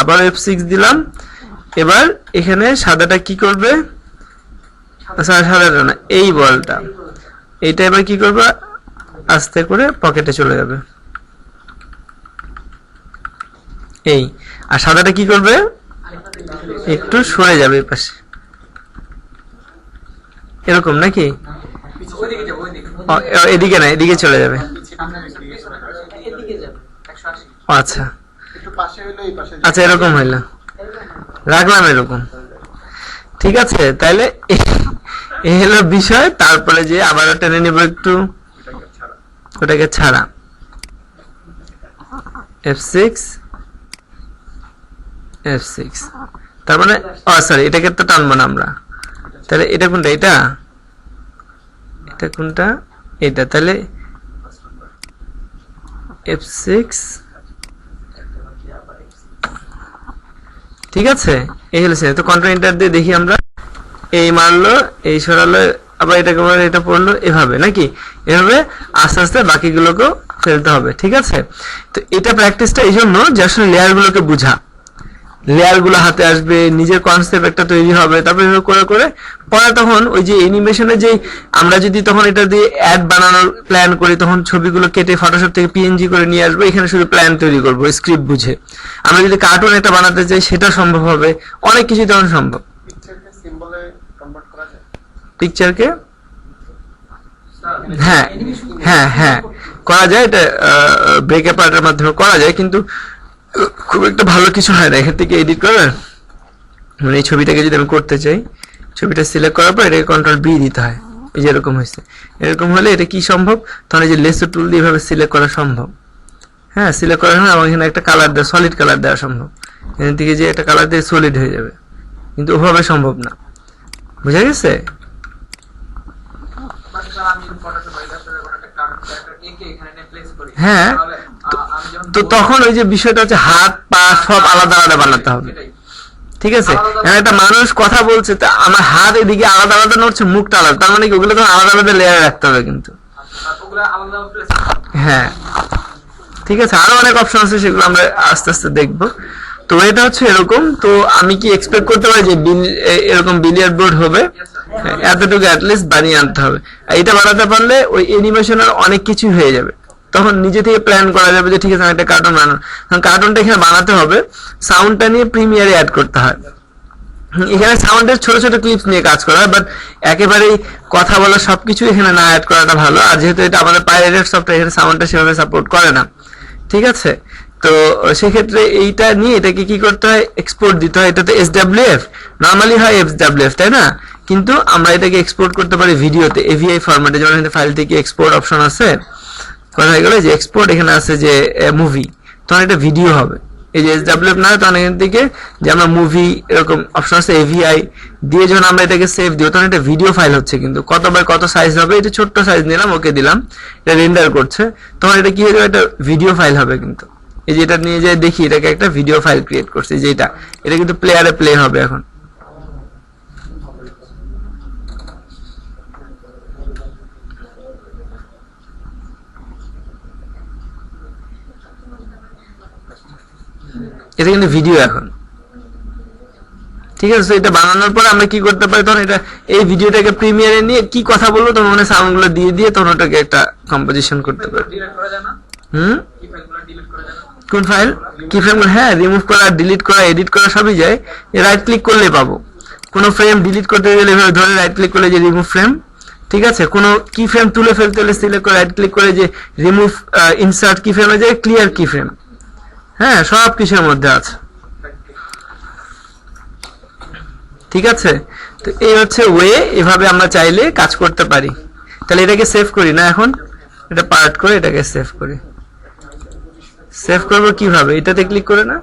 আবার F6 দিলাম। এবার এখানে সাদাটা কি করবে? সাদাটা না, এই বলটা, এইটা এবার কি করবে? আস্তে করে পকেটে চলে যাবে। এই, আর সাদাটা কি করবে? একটু সরে যাবে এই পাশে, এরকম নাকি? এদিকে না, এদিকে চলে যাবে। আচ্ছা আচ্ছা, এরকম হইল, রাখলাম এরকম। ঠিক আছে, তাহলে এই হলো বিষয়। তারপরে যে আবার টেনে নিব একটু, ওটাকে ছাড়া F6 F6, তার মানে সরি এটাকে তো টানবো না আমরা। তাহলে এটা কোনটা? এটা এটা কোনটা? এটা। তাহলে F6, ঠিক আছে, এই হলো। তো কন্ট্রোল এন্টার দিয়ে দেখি আমরা, এই মারলো, এই সরালো, আবার এটাকে মারলো, এটা পড়লো, এভাবে নাকি? এভাবে আস্তে আস্তে বাকিগুলোকেও ফেলতে হবে। ঠিক আছে, তো এটা প্র্যাকটিসটা এই জন্য যে আসলে লেয়ার গুলোকে বুঝা, লেয়ার গুলো হাতে আসবে, নিজের কনসেপ্ট একটা তৈরি হবে, তারপরে এভাবে করে করে পরে তখন ওই যে অ্যানিমেশনে যে আমরা যদি তখন এটা দিয়ে অ্যাড বানানোর প্ল্যান করি, তখন ছবিগুলো কেটে ফটোশপ থেকে PNG করে নিয়ে আসবো, এখানে শুধু প্ল্যান তৈরি করবো স্ক্রিপ্ট বুঝে। আমরা যদি কার্টুন একটা বানাতে চাই সেটা সম্ভব হবে, অনেক কিছু তখন সম্ভব। পিকচারকে হ্যাঁ হ্যাঁ হ্যাঁ করা যায়, এটা ব্রেক অ্যাপার্টের মাধ্যমে করা যায়, কিন্তু খুব একটা ভালো কিছু হয় না। এখান থেকে এডিট করে, মানে এই ছবিটাকে যদি আমি করতে চাই, ছবিটা সিলেক্ট করার পর এটাকে কন্ট্রোল বি দিতে হয়, এই যে এরকম হয়েছে। এরকম হলে এটা কি সম্ভব? তখন এই যে লেসো টুল দিয়ে এভাবে সিলেক্ট করা সম্ভব। হ্যাঁ, সিলেক্ট করা হয় এবং এখানে একটা কালার দেওয়া, সলিড কালার দেওয়া সম্ভব। এখান থেকে যে একটা কালার দিয়ে সলিড হয়ে যাবে, কিন্তু ওভাবে সম্ভব না। বুঝা গেছে? হ্যাঁ, তো তখন ওই যে বিষয়টা হচ্ছে হাত পা সব আলাদা আলাদা বানাতে হবে। ঠিক আছে, একটা মানুষ কথা বলছে, তা আমার হাত এদিকে আলাদা আলাদা নড়ছে, মুখটা আলাদা, তার মানে কি ওগুলো তো আলাদা আলাদা লেয়ার রাখতে হবে কিন্তু। হ্যাঁ, ঠিক আছে, আরো অনেক অপশন আছে, সেগুলো আমরা আস্তে আস্তে দেখবো। তো এটা হচ্ছে এরকম। তো আমি কি এক্সপেক্ট করতে পারি যে এরকম বিলিয়ার্ড বোর্ড হবে? এতটুকু অ্যাটলিস্ট বানিয়ে আনতে হবে। এটা বানাতে পারলে ওই অ্যানিমেশনের অনেক কিছু হয়ে যাবে। তখন নিজে থেকে প্ল্যান করা যাবে যে ঠিক আছে আমি একটা কার্টুন বানানো, কার্টুনটা এখানে বানাতে হবে, সাউন্ডটা নিয়ে প্রিমিয়ারে অ্যাড করতে হয়। এখানে সাউন্ডের ছোট ছোট ক্লিপস নিয়ে কাজ করা হয়, বাট একেবারেই কথা বলা সবকিছু এখানে না অ্যাড করাটা ভালো। আর যেহেতু এটা আমাদের পাইরেটেড সফটওয়্যার, এখানে সাউন্ডটা সেভাবে সাপোর্ট করে না। ঠিক আছে, তো সেক্ষেত্রে এইটা নিয়ে এটাকে কি করতে হয়, এক্সপোর্ট দিতে হয়। এটাতে SWF নরমালি হয় SWF, তাই না? কিন্তু আমরা এটাকে এক্সপোর্ট করতে পারি ভিডিওতে AVI ফরম্যাটে, যেমন এখানে ফাইল থেকে এক্সপোর্ট অপশন আছে। কথা হয়ে গেল যে এক্সপোর্ট, এখানে আছে যে মুভি, তখন এটা ভিডিও হবে। এই যে SWF না হয় তখন এখান থেকে যে আমরা মুভি এরকম অপশন আছে AVI দিয়ে যখন আমরা এটাকে সেভ দিব তখন এটা ভিডিও ফাইল হচ্ছে। কিন্তু কত বাই কত সাইজ হবে, এটা ছোট্ট সাইজ নিলাম, ওকে দিলাম, এটা রেন্ডার করছে, তখন এটা কি হয়ে যাবে, এটা ভিডিও ফাইল হবে। কিন্তু এই যে এটা নিয়ে যাই দেখি, এটাকে একটা ভিডিও ফাইল ক্রিয়েট করছে, যে এটা কিন্তু প্লেয়ারে প্লে হবে এখন। এটা কিন্তু ভিডিও এখন, ঠিক আছে? এটা বানানোর পর আমরা কি করতে পারি, তখন এটা এই ভিডিওটাকে প্রিমিয়ারে নিয়ে কি কথা বলবো তোমার মনে সাউন্ড গুলো দিয়ে দিয়ে তখন ওটাকে একটা কম্পোজিশন করতে পারি। কোন ফাইল কি ফ্রেম? হ্যাঁ, রিমুভ করা, ডিলিট করা, এডিট করা সবই যায়। রাইট ক্লিক করলে পাবো। কোনো ফ্রেম ডিলিট করতে গেলে এভাবে ধরে রাইট ক্লিক করলে যে রিমুভ ফ্রেম, ঠিক আছে? কোনো কি ফ্রেম তুলে ফেলতে হলে সিলেক্ট করে রাইট ক্লিক করে যে রিমুভ ইনসার্ট কি ফ্রেমে যায় ক্লিয়ার কি ফ্রেম। হ্যাঁ, সব কিছুর মধ্যে আছে, ঠিক আছে? তো এই হচ্ছে ওয়ে, এভাবে আমরা চাইলে কাজ করতে পারি। তাহলে এটাকে সেভ করি না এখন, এটা পার্ট করে এটাকে সেভ করি। সেভ করবো কিভাবে, এটাতে ক্লিক করে না?